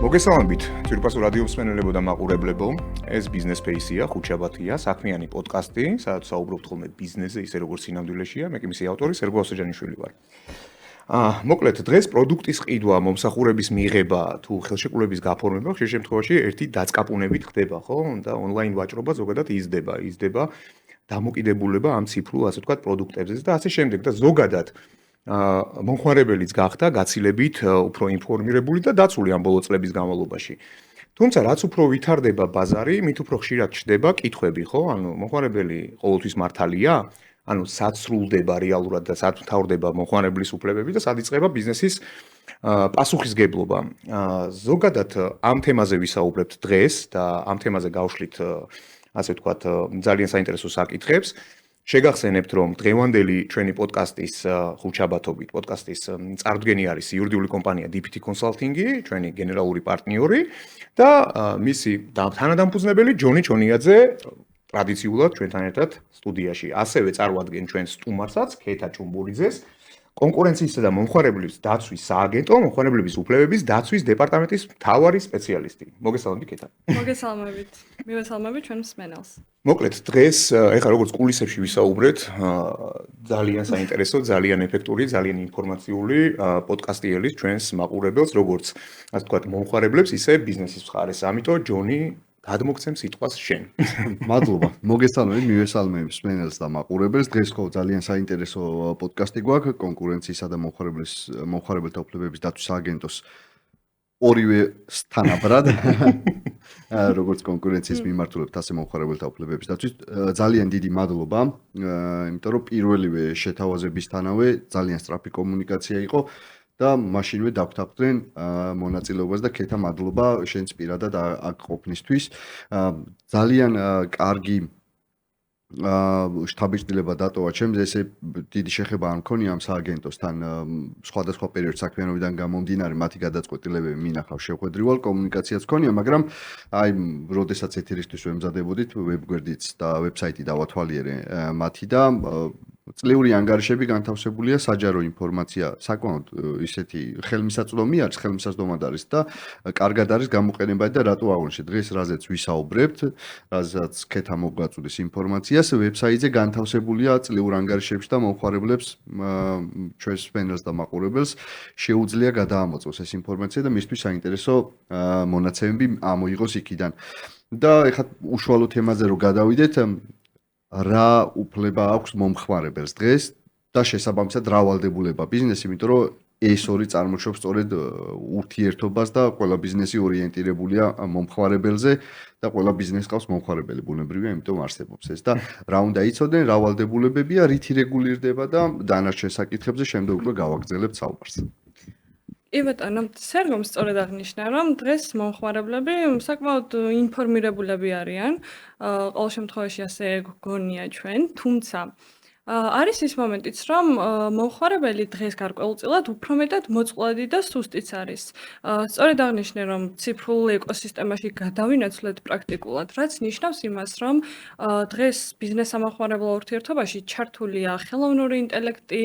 მოგესალმებით, ძვირფასო რადიო მსმენელებო და მაყურებლებო. ეს ბიზნეს სპეისია, ხუთშაბათია, საქმიანი პოდკასტი, სადაც საუბრობთ ხოლმე ბიზნესზე, ისე როგორც სინამდვილეშია. მე კი მისი ავტორი სერგო ასოჯანიშვილი ვარ. მოკლედ, დღეს პროდუქტის ყიდვა, მომსახურების მიღება თუ ხელშეკრულების გაფორმება ხშირ შემთხვევაში ერთი დაწკაპუნებით ხდება, ხო? და ონლაინ ვაჭრობა ზოგადად იზრდება დამოკიდებულება ამ ციფრულ, ასე ვთქვათ, პროდუქტებზე და ასე შემდეგ და ზოგადად მომხმარებელიც გახდა გაცილებით უფრო ინფორმირებული და დაცული ამ ბოლო წლების განმავლობაში. თუმცა რაც უფრო ვითარდება ბაზარი, მით უფრო ხშირად ჩდება კითხვები, ხო? ანუ მომხმარებელი ყოველთვის მართალია? ანუ სად სრულდება რეალურად და სად მთავრდება მომხმარებლის უფლებები და სად იწყება ბიზნესის პასუხისგებლობა. ზოგადად ამ თემაზე ვისაუბრებთ დღეს და ამ თემაზე გავშლით ასე ვთქვათ ძალიან საინტერესო საკითხებს. შეგახსენებთ, რომ დღევანდელი ჩვენი პოდკასტის ხუთშაბათობით პოდკასტის წარდგენი არის იურიდიული კომპანია DPT Consulting-ი, ჩვენი გენერალური პარტნიორი და მისი თანადამფუძნებელი ჯონი ჩონიაძე ტრადიციულად ჩვენთან ერთად სტუდიაში. ასევე წარვადგენ ჩვენს სტუმარსაც, ქეთა ჭუმბურიძეს, კონკურენციისა და მომხმარებლების დაცვის სააგენტო, მომხმარებლების უფლებების დაცვის დეპარტამენტის მთავარი სპეციალისტი. მოგესალმებით, ქეთა. მოგესალმებით. მივესალმებით ჩვენ მსმენელს. მოკლედ, დღეს ეხლა როგორც კულისებში ვისაუბრეთ, ძალიან საინტერესო, ძალიან ეფექტური, ძალიან ინფორმაციული პოდკასტი ელის ჩვენს მაყურებელს, როგორც ასე ვთქვათ, მომხმარებლებს, ისე ბიზნესის მხარეს. ამიტომ ჯონი გადმოგცემ სიტყვას შენ. მადლობა. მოგესალმებით, მივესალმებით მსმენელს და მაყურებელს. დღეს ხო ძალიან საინტერესო პოდკასტი გვაქვს კონკურენციისა და მომხმარებელთა უფლებების დაცვის სააგენტოს ორივე თანაბრად. როგორც კონკურენციის მიმართულებით, ასე მომხმარებელთა უფლებების დაცვის. ძალიან დიდი მადლობა, იმიტომ რომ პირველივე შეთავაზებისთანავე ძალიან სწრაფი კომუნიკაცია იყო. და მაშინვე დაგვთანხმდნენ მონაწილეობას და ქეთა მადლობა შენს პირადად აქ ყოფნისთვის. ძალიან კარგი შტაბიჭდილება დატოვა ჩემს, ესე დიდი შეხება არ მქონია ამ სააგენტოსთან სხვადასხვა პერიოდ საქმიანობიდან გამომდინარე, მათი გადაწყვეტილებები მინახავს შეხვედრივალ კომუნიკაციაც მქონია, მაგრამ აი, როდესაც ეთერისთვის ვემზადებოდით, ვებგვერდიც და ვებსაიტი დავათვალიერე მათი და წლიური ანგარიშები განთავსებულია, საჯარო ინფორმაცია საკმაოდ ისეთი ხელმისაწვდომი არის, ხელმისაწვდომად არის და კარგად არის გამოყენებადი და რატო აღვნიშნე დღეს რაზეც ვისაუბრებთ, რაზეც ქეთა მოგვაწვდის ინფორმაციას, ვებსაიტზე განთავსებულია წლიურ ანგარიშებში და მომხმარებლებს ჩვენს სპენელს და მაყურებელს შეუძლია გადაამოწმოს ეს ინფორმაცია და მისთვის საინტერესო მონაცემები ამოიღოს იქიდან. და ეხლა უშუალო თემაზე რო გადავიდეთ, რა უფლება აქვს მომხმარებელს დღეს და შესაბამისად რა ვალდებულება ბიზნესი, იმიტომ რომ ეს ორი წარმოშობს სწორედ ურთიერთობას და ყველა ბიზნესი ორიენტირებულია მომხმარებელზე და ყველა ბიზნესს ყავს მომხმარებელი, ბუნებრივია, იმიტომ არსებობს ეს და რა უნდა იცოდნენ, რა ვალდებულებებია, რითი რეგულირდება და დანარჩენ საკითხებზე შემდეგ უკვე გავაგრძელებთ საუბარს. კი ბატონო, სერგომ სწორედ აღნიშნა, რომ დღეს მომხმარებლები საკმაოდ ინფორმირებულები არიან. ყოველ შემთხვევაში ასე გგონია ჩვენ, თუმცა არის ის მომენტიც, რომ მომხმარებელი დღეს გარკვეულწილად უფრო მეტად მოწყვლადი და სუსტიც არის. სწორედ აღნიშნე, რომ ციფრულ ეკოსისტემაში გადავინაცვლეთ პრაქტიკულად, რაც ნიშნავს იმას, რომ დღეს ბიზნეს-სამომხმარებლო ურთიერთობაში ჩართულია ხელოვნური ინტელექტი,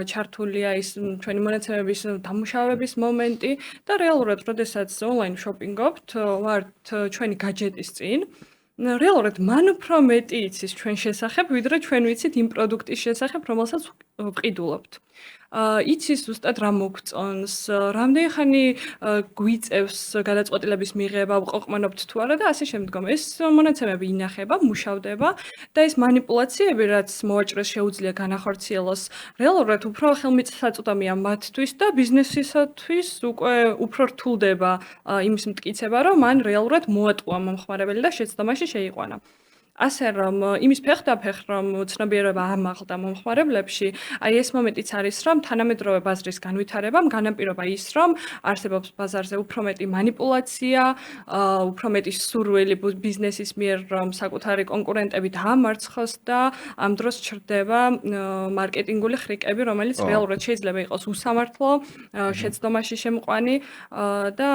ჩართულია ის ჩვენი მონაცემების დამუშავების მომენტი და რეალურად, როდესაც ონლაინ შოპინგობთ, ვართ ჩვენი გაჯეტის წინ, რეალურად მან უფრო მეტი იცის ჩვენ შესახებ, ვიდრე ჩვენ ვიცით იმ პროდუქტის შესახებ, რომელსაც ვყიდულობთ. იცის ზუსტად რა მოგწონს, რამდენი ხანი გვიწევს გადაწყვეტილების მიღება, ვყოყმანობთ თუ არა და ასე შემდგომ. ეს მონაცემები ინახება, მუშავდება და ეს манипуляციები, რაც მოვაჭრეს შეუძლია განახორციელოს, რეალურად უფრო ხელმისაწვდომია მათთვის და ბიზნესისათვის უკვე უფრო რთულდება იმის მტკიცება, რომ მან რეალურად მოატყუა მომხმარებელი და შეცდომაში შეიყვანა. ასე რომ იმის ფეხდაფეხ რომ ცნობიერება ამაღლდა მომხმარებლებში, აი ეს მომენტიც არის, რომ თანამედროვე ბაზრის განვითარებამ განაპირობა ის, რომ არსებობს ბაზარზე უფრო მეტი манипуляცია, უფრო მეტი სურვილი ბიზნესის მიერ, რომ საკუთარი კონკურენტები დაამარცხოს და ამ დროს ჩრდება მარკეტინგული ხრიკები, რომელიც რეალურად შეიძლება იყოს უსამართლო, შეცდომაში შემყვანი და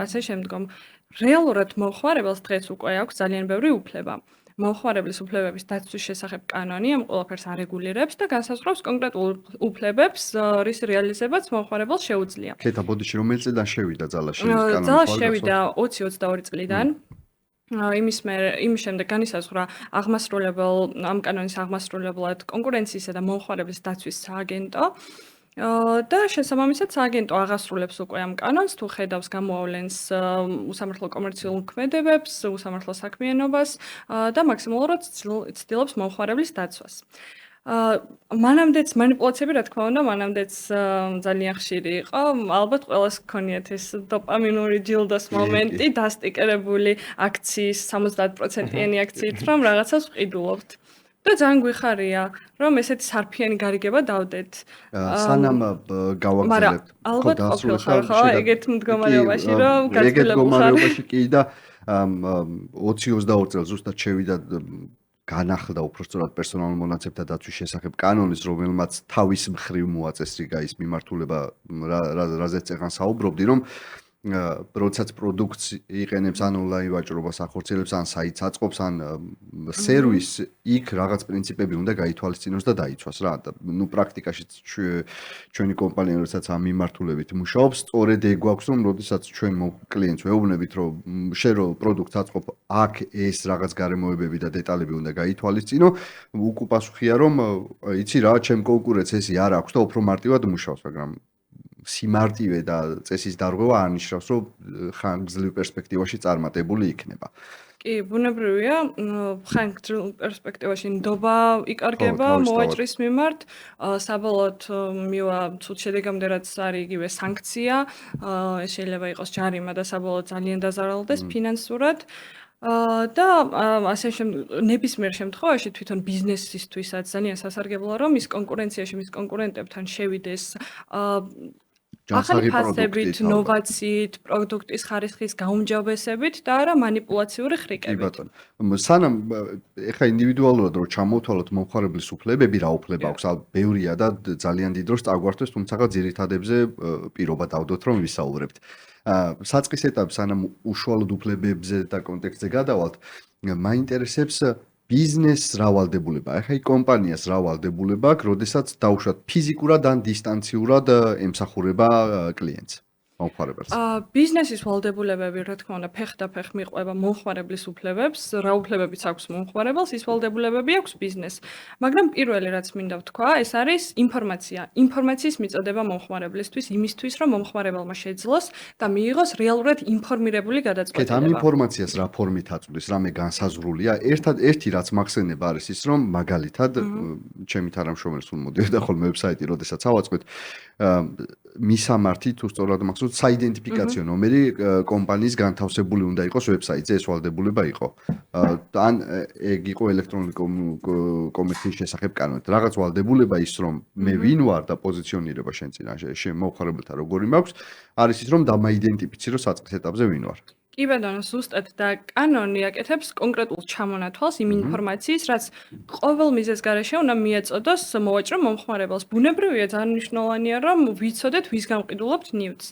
ასე შემდგომ. რეალურად მომხმარებელს დღეს უკვე აქვს ძალიან ბევრი უფლება. მომხმარებლის უფლებების დაცვის შესახებ კანონი ამ ყველაფერს არეგულირებს და განსაზღვრავს კონკრეტულ უფლებებს, რის რეალიზებაც მომხმარებელს შეუძლია. ქეთა ბოდიში რომელი წლიდან შევიდა ძალაში ეს კანონი? ძალაში შევიდა 2022 წლიდან. იმის შემდეგ განისაზღვრა ამ კანონის აღმასრულებლად კონკურენციისა და მომხმარებლის დაცვის სააგენტო. და შესაბამისად სააგენტო აღასრულებს უკვე ამ კანონს, თუ ხედავს გამოავლენს უსამართლო კომერციულ ქმედებებს, უსამართლო საქმიანობას და მაქსიმალურად ცდილობს მომხმარებლის დაცვას. მანამდეც манипуляციები, რა თქმა უნდა, მანამდეც ძალიან ხშირი იყო. ალბათ ყველას გქონიათ ეს დოპამინური ჯილდოს მომენტი, დასტიკერებული აქციის 70%-იანი აქციით, რომ რაღაცას ვყიდულობთ. და ძალიან გვიხარია, რომ ესეთი სარფიანი გარიგება დავდეთ. სანამ გავაგზავნებთ. ალბათ ყოფილიყარ ხო ეგეთ მდგომარეობაში, რომ ეგეთ მდგომარეობაში კი და 2022 წელს ზუსტად შევიდა განახლდა უпростоრად პერსონალურ მონაცემთა დაცვის შესახებ კანონის, რომელმაც თავის მხრივ მოაწესრიგა ის მიმართულება, რაზეც წეგან საუბრობდი, რომ როდესაც პროდუქტს იყენებს ან ონლაინ ვაჭრობას ახორციელებს, ან საიტს აწყობს, ან სერვისს, იქ რაღაც პრინციპები უნდა გაითვალისწინოს და დაიცვას რა. ნუ პრაქტიკაში ჩვენი კომპანია როდესაც ამ მიმართულებით მუშაობს, სწორედ ეგ გვაქვს, რომ როდესაც ჩვენ კლიენტს ვეუბნებით, რომ შენ რო პროდუქტს აწყობ, აქ ეს რაღაც გარემოებები და დეტალები უნდა გაითვალისწინო, უკუ პასუხია, რომ იცი რა, ჩემ კონკურენტს ესე არ აქვს და უფრო მარტივად მუშაობს, მაგრამ სიმარტივე და წესის დარღვევა არნიშნავს, რომ ხანგრძლივ პერსპექტივაში წარმატებული იქნება. კი, ბუნებრივია, ხანგრძლივ პერსპექტივაში ნდობა იკარგება მოვაჭრის მიმართ, საბოლოოდ მივა ცუდ შედეგამდე რაც არის იგივე სანქცია, ეს შეიძლება იყოს ჯარიმა და საბოლოოდ ძალიან დაზარალდეს ფინანსურად. და ასე ნებისმიერ შემთხვევაში თვითონ ბიზნესისთვისაც ძალიან სასარგებლოა, რომ ის კონკურენციაში მის კონკურენტებთან შევიდეს ახალი ფასებით, ნოვაციით, პროდუქტის ხარისხის გაუმჯობესებით და არა манипуляციური ხრიკებით. კი ბატონო. სანამ ეხა ინდივიდუალურად რო ჩამოვთვალოთ მომხმარებლის უფლებები, რა უფლება აქვს, ბევრია და ძალიან დიდ დროს წაგვართვეს, თუმცა ძირითადებზე პირობა დავდოთ, რომ ვისაუბრებთ. საწყის ეტაპში სანამ უშუალოდ უფლებებზე და კონტექსტზე გადავალთ, მაინტერესებს ბიზნესს რა ვალდებულება, ახლა კომპანიას რა ვალდებულება აქვს, როდესაც დაუშვათ ფიზიკურად ან დისტანციურად ემსახურება კლიენტს. მომხმარებელს. ბიზნესის ვალდებულებები, რა თქმა უნდა, ფეხდაფეხ მიყვება მომხმარებლის უფლებებს, რა უფლებებიც აქვს მომხმარებელს, ის ვალდებულებები აქვს ბიზნესს. მაგრამ პირველი რაც მინდა ვთქვა, ეს არის ინფორმაცია. ინფორმაციის მიწოდება მომხმარებლისთვის, იმისთვის, რომ მომხმარებელმა შეძლოს და მიიღოს რეალურად ინფორმირებული გადაწყვეტილება. ამ ინფორმაციას რა ფორმით აწვდის, რამე განსაზღვრულია? ერთი რაც მახსენდება არის ის, რომ მაგალითად, ჩემი თანამშრომელი სულ მოდიოდა ხოლმე ვებსაიტი, როდესაც ავაწყვით, მისამართი თუ სწორად მახსოვს, საიდენტიფიკაციო ნომერი კომპანიის განთავსებული უნდა იყოს ვებსაიტზე, ეს ვალდებულება იყო. ან ეგ იყო ელექტრონული კომერციის შესახებ კანონით. რაღაც ვალდებულება ის, რომ მე ვინ ვარ და პოზიციონირება შენ წინაშე, შენ მომხმარებელთან როგორი მაქვს, არის ის, რომ დამაიდენტიფიცირო საწყის ეტაპზე ვინ ვარ. კი ბატონო, ზუსტად და კანონი აკეთებს კონკრეტულ ჩამონათვალს იმ ინფორმაციის, რაც ყოველ მიზეზს გარეშე უნდა მიეწოდოს მოვაჭრო მომხმარებელს. ბუნებრივია, ძალიან მნიშვნელოვანია, რომ ვიცოდეთ, ვის გამყიდულობთ ნივთს.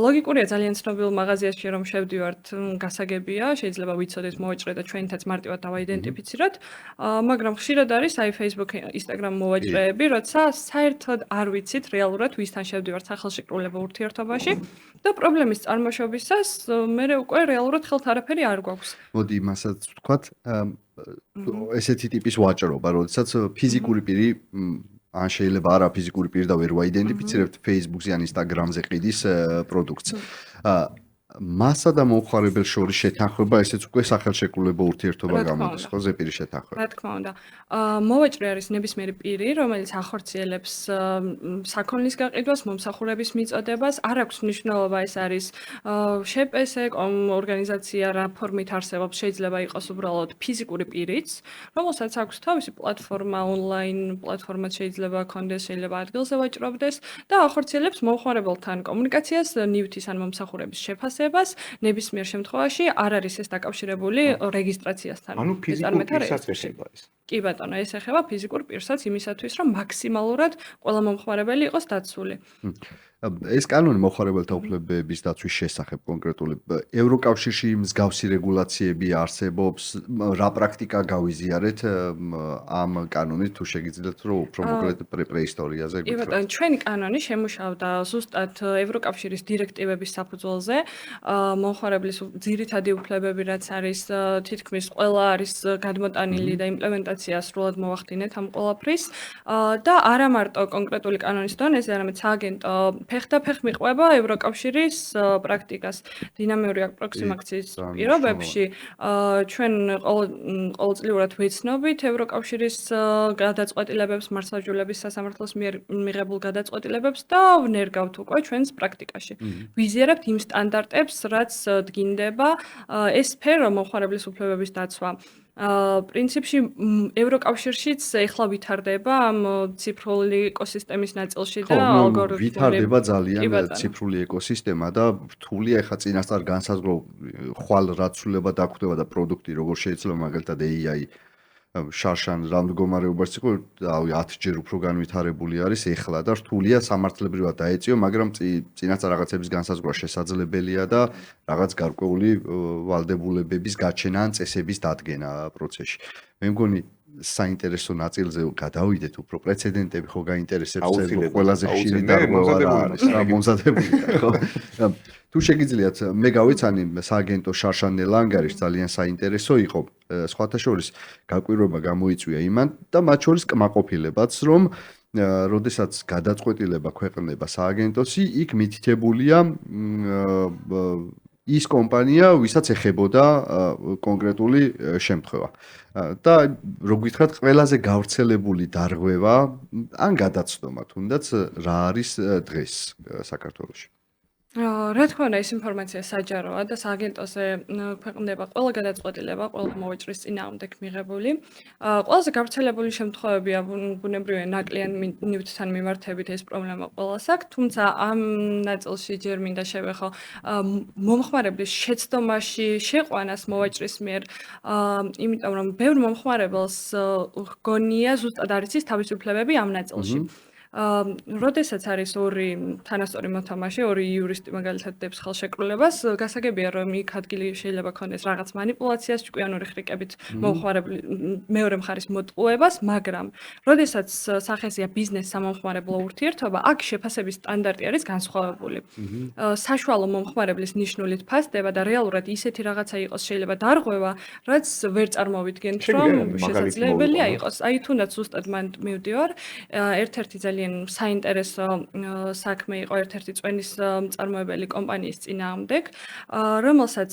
ლოგიკურია, ძალიან ცნობილ მაღაზიაში რომ შევდივართ, გასაგებია, შეიძლება ვიცოდეთ მოვაჭრე და ჩვენითაც მარტივად დავაიდენტიფიციროთ, მაგრამ ხშირად არის აი Facebook, Instagram მოვაჭრეები, როცა საერთოდ არ ვიცით რეალურად ვისთან შევდივართ სახელშეკრულებულ ურთიერთობაში და პრობლემის წარმოშობისას მე უკვე რეალურად ხელთ არაფერი არ გვაქვს. მოდი იმასაც ვთქვათ, ესეთი ტიპის ვაჭრობა, როდესაც ფიზიკური პირი ან შეიძლება არა ფიზიკური პირი და ვერ ვაიდენტიფიცირებთ Facebook-ზე ან Instagram-ზე ყიდის პროდუქტს. მასა და მომხმარებელს შორის შეთანხმება, ესეც უკვე სახელშეკრულებო ურთიერთობა გამოდის, ხო, ზეპირი შეთანხმება. რა თქმა უნდა. მოვაჭრე არის ნებისმიერი პირი, რომელიც ახორციელებს საქონლის გაყიდვას, მომსახურების მიწოდებას, არ აქვს მნიშვნელობა ეს არის შეპესე ორგანიზაცია, რა ფორმით არსებობს, შეიძლება იყოს უბრალოდ ფიზიკური პირიც, რომელსაც აქვს თავისი პლატფორმა, ონლაინ პლატფორმაც შეიძლება ჰქონდეს, შეიძლება ადგილზე ვაჭრობდეს და ახორციელებს მომხმარებელთან კომუნიკაციას, ნივთის ან მომსახურების შეფასებას ნებისმიერ შემთხვევაში არ არის ეს დაკავშირებული რეგისტრაციასთან. ანუ ფიზიკურ პირსაც ეხება ეს. კი ბატონო, ეს ეხება ფიზიკურ პირსაც იმისათვის, რომ მაქსიმალურად ყველა მომხმარებელი იყოს დაცული. ეს კანონი მოხარებელთა უფლებების დაცვის შესახებ კონკრეტული ევროკავშირში მსგავსი რეგულაციები არსებობს, რა პრაქტიკა გავიზიარეთ ამ კანონით თუ შეგიძლიათ რომ უფრო მოკლედ პრეისტორიაზე კი ბატონო, ჩვენი კანონი შემუშავდა ზუსტად ევროკავშირის დირექტივების საფუძველზე. მომხმარებლის ძირითადი უფლებები რაც არის თითქმის ყველა არის გადმოტანილი და იმპლემენტაცია სრულად მოახდინეთ ამ ყველაფრის და არა მარტო კონკრეტული კანონის დონეზე, არამედ სააგენტო ფეხდაფეხ მიყვება ევროკავშირის პრაქტიკას დინამიური აპროქსიმაციის პირობებში. ჩვენ ყოველწლიურად ვეცნობით ევროკავშირის გადაწყვეტილებებს, მართლმსაჯულების სასამართლოს მიერ მიღებულ გადაწყვეტილებებს და ვნერგავთ უკვე ჩვენს პრაქტიკაში. ვიზიარებთ იმ სტანდარტებს, რაც დგინდება ეს სფერო მომხმარებლის უფლებების დაცვა. პრინციპში ევროკავშირშიც ეხლა ვითარდება ამ ციფრული ეკოსისტემის ნაწილში და ალგორითმები ვითარდება ძალიან ციფრული ეკოსისტემა და რთულია ეხლა წინასწარ განსაზღვრო ხვალ რაც სულება დაგვხვდება და პროდუქტი როგორ შეიძლება მაგალითად AI შარშან რამ მდგომარეობაში იყო 10 ჯერ უფრო განვითარებული არის ეხლა და რთულია სამართლებრივად დაეწიო, მაგრამ წინასწარ რაღაცების განსაზღვრა შესაძლებელია და რაღაც გარკვეული ვალდებულებების გაჩენა ან წესების დადგენა პროცესში. მე მგონი საინტერესო ნაწილზე გადავიდეთ, უფრო პრეცედენტები ხო გაინტერესებს ყველაზე ხშირი დარღვევა რა არის, რა მომზადებული ხო? თუ შეგიძლიათ, მე გავიცანი სააგენტო შარშან ლანგარის ძალიან საინტერესო იყო. სხვათა შორის გაკვირვება გამოიწვია იმან და მათ შორის კმაყოფილებაც, რომ როდესაც გადაწყვეტილება ქვეყნდება სააგენტოსი, იქ მითითებულია ის კომპანია, ვისაც ეხებოდა კონკრეტული შემთხვევა. და რო გითხრათ, ყველაზე გავრცელებული დარღვევა ან გადაცდომა თუნდაც რა არის დღეს საქართველოში? რა თქმა უნდა, ეს ინფორმაცია საჯაროა და სააგენტოზე ქვეყნდება ყველა გადაწყვეტილება, ყველა მოვაჭრის წინააღმდეგ მიღებული. ყველაზე გავრცელებული შემთხვევებია ბუნებრივია ნაკლიან ნივთთან მიმართებით ეს პრობლემა ყველას აქვს, თუმცა ამ ნაწილში ჯერ მინდა შევეხო მომხმარებლის შეცდომაში შეყვანას მოვაჭრის მიერ, იმიტომ რომ ბევრ მომხმარებელს გონია ზუსტად არ იცის თავის უფლებები ამ ნაწილში. როდესაც არის ორი თანასწორი მოთამაშე, ორი იურისტი მაგალითად დებს ხელშეკრულებას, გასაგებია რომ იქ ადგილი შეიძლება ქონდეს რაღაც манипуляციას, ჭკვიანური ხრიკებით მომხმარებელი მეორე მხარის მოტყუებას, მაგრამ როდესაც სახეზეა ბიზნეს-სამომხმარებლო ურთიერთობა, აქ შეფასების სტანდარტი არის განსხვავებული. საშუალო მომხმარებლის ნიშნულით ფასდება და რეალურად ისეთი რაღაცა იყოს შეიძლება დარღვევა, რაც ვერ წარმოვიდგენთ, რომ შესაძლებელია იყოს. აი თუნდაც ზუსტად მან მივდივარ, ერთ-ერთი ძალიან საინტერესო საქმე იყო ერთ-ერთი წვენის მწარმოებელი კომპანიის წინააღმდეგ, რომელსაც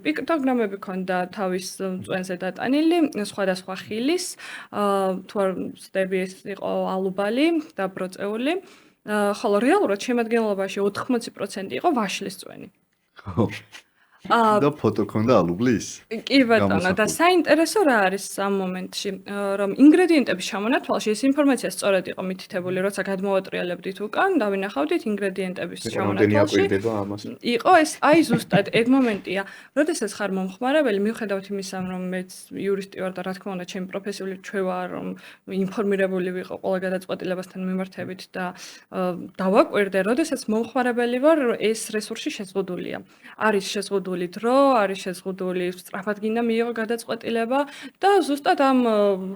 პიქტოგრამები ჰქონდა თავის წვენზე დატანილი, სხვადასხვა ხილის, თუ არ ვცდები ეს იყო ალუბალი და ბროწეული, ხოლო რეალურად შემადგენლობაში 80% იყო ვაშლის წვენი. და ფოტო ქონდა ალუბლის? კი ბატონო, და საინტერესო რა არის ამ მომენტში, რომ ინგრედიენტების ჩამონათვალში ეს ინფორმაცია სწორად იყო მითითებული, როცა გადმოვატრიალებდით უკან, დავინახავდით ინგრედიენტების ჩამონათვალში. იყო ეს აი ზუსტად ეგ მომენტია, როდესაც ხარ მომხმარებელი, მიუხედავად იმისა, რომ მეც იურისტი ვარ და რა თქმა უნდა, ჩემი პროფესიული ჩვევაა, რომ ინფორმირებული ვიყო ყველა გადაწყვეტილებასთან მიმართებით და დავაკვირდე, როდესაც მომხმარებელი ვარ, ეს რესურსი შეზღუდულია. არის შეზღუდული დრო, არის შეზღუდული, სწრაფად გინდა მიიღო გადაწყვეტილება და ზუსტად ამ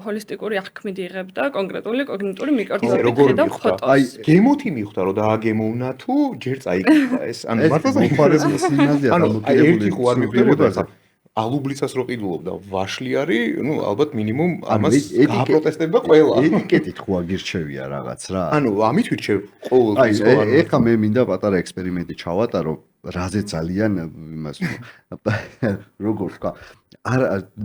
ჰოლისტიკური აღქმით იღებ და კონკრეტული კოგნიტური მიკროწოდებით ხედავ ფოტოს. აი, გემოთი მიხვდა, რომ დააგემოვნა თუ ჯერ წაიკითხა ეს. ანუ მართლა მომხმარებლის სიგნალია დამოკიდებული. ერთი ხო არ მიხვდებოდა, ალუბლიცას რო ყიდულობდა, ვაშლი არის, ну, ალბათ მინიმუმ ამას გაპროტესტება ყველა. ეტიკეტით ხო აგირჩევია რაღაც რა. ანუ ამით ვირჩევ ყოველთვის. აი, ეხლა მე მინდა პატარა ექსპერიმენტი ჩავატარო, რაზე ძალიან იმას როგორ თქვა,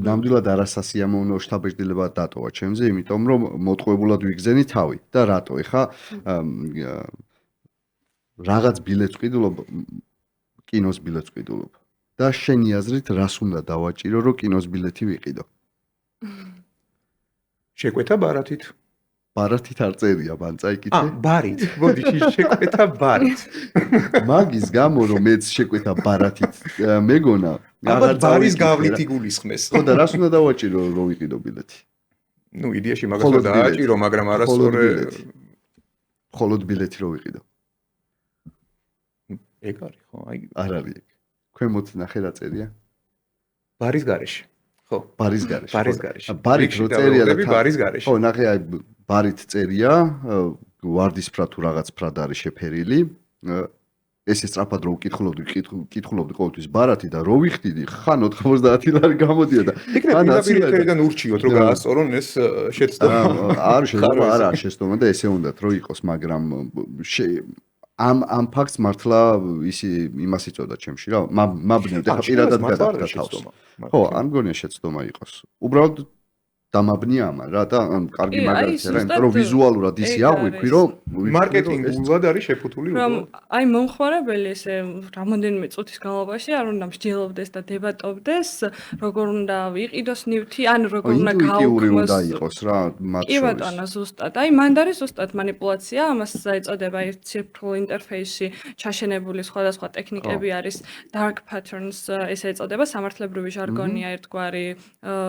ნამდვილად არასასიამოვნო შთაბეჭდილება დატოვა ჩემზე, იმიტომ რომ მოტყუებულად ვიგზენი თავი და რატო ეხა რაღაც ბილეთს ვყიდულობ, კინოს ბილეთს ვყიდულობ. და შენი აზრით რას უნდა დავაჭირო, რომ კინოს ბილეთი ვიყიდო? შეკვეთა ბარათით. ბარათით არ წერია, მან წაიკითხე. ბარით. მოდი, შეკვეთა ბარით. მაგის გამო რომ მეც შეკვეთა ბარათით, მეგონა, აღარ ბარის გავლით იგულისხმეს. ხო და რას უნდა დავაჭირო, რომ ვიყიდო ბილეთი? ну, იდეაში მაგას უნდა დააჭირო, მაგრამ არასწორად მხოლოდ ბილეთი რო ვიყიდო. ეგ არის ხო? აი არ არის ეგ. ქვემოთ ნახე რა წერია? ბარის გარეშე. ხო. ბარის გარეშე. ბარის გარეშე. ბარით რო წერია და ბარის გარეშე. ხო, ნახე აი ბარით წერია, ვარდისფრა თუ რაღაც ფრად არის შეფერილი. ესე სწრაფად რო ვკითხულობდი ყოველთვის ბარათი და რო ვიხდიდი, ხან 90 ლარი გამოდიოდა. ხან აპირებიდან ურჩიოთ რომ გაასწორონ ეს შეცდომა. არ შეიძლება არა შეცდომა და ესე უნდათ რომ იყოს, მაგრამ ამ ფაქტს მართლა იმას იწოდა ჩემში რა, მაბნევ და პირადად გადავდა თავს. ხო, არ მგონია შეცდომა იყოს. უბრალოდ დამაბნია ამან რა და კარგი მაგალითია რა, იმიტომ რომ ვიზუალურად ისე აღვიქვი რომ მარკეტინგულად არის შეფუთული რომ აი მომხმარებელი ესე რამოდენიმე წუთის განმავლობაში არ უნდა მსჯელობდეს და დებატობდეს როგორ უნდა ვიყიდოს ნივთი ან როგორ უნდა გაუქმოს უნდა იყოს რა მათ შორის. კი ბატონო ზუსტად. აი მანდ არის ზუსტად манипуляცია, ამას ეწოდება აი ციფრულ ინტერფეისში ჩაშენებული სხვადასხვა ტექნიკები არის dark patterns ესე ეწოდება, სამართლებრივი ჟარგონია ერთგვარი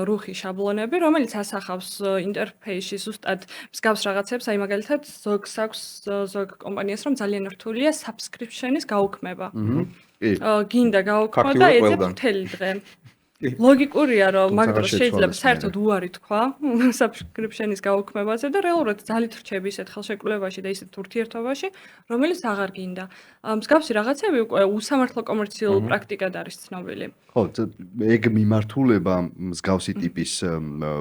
რუხი შაბლონები, რომელიც ასახავს ინტერფეისში ზუსტად მსგავს რაღაცებს, აი მაგალითად ზოგს აქვს ზოგ კომპანიას რომ ძალიან რთულია subscription-ის გაუქმება. გინდა გაუქმა და ეძებ მთელი დღე. ლოგიკურია რომ მაგ დროს შეიძლება საერთოდ უარი თქვა subscription-ის გაუქმებაზე და რეალურად ძალით რჩები ისეთ ხელშეკრულებაში და ისეთ ურთიერთობაში, რომელიც აღარ გინდა. მსგავსი რაღაცები უკვე უსამართლო კომერციულ პრაქტიკად არის ცნობილი. ხო, ეგ მიმართულება მსგავსი ტიპის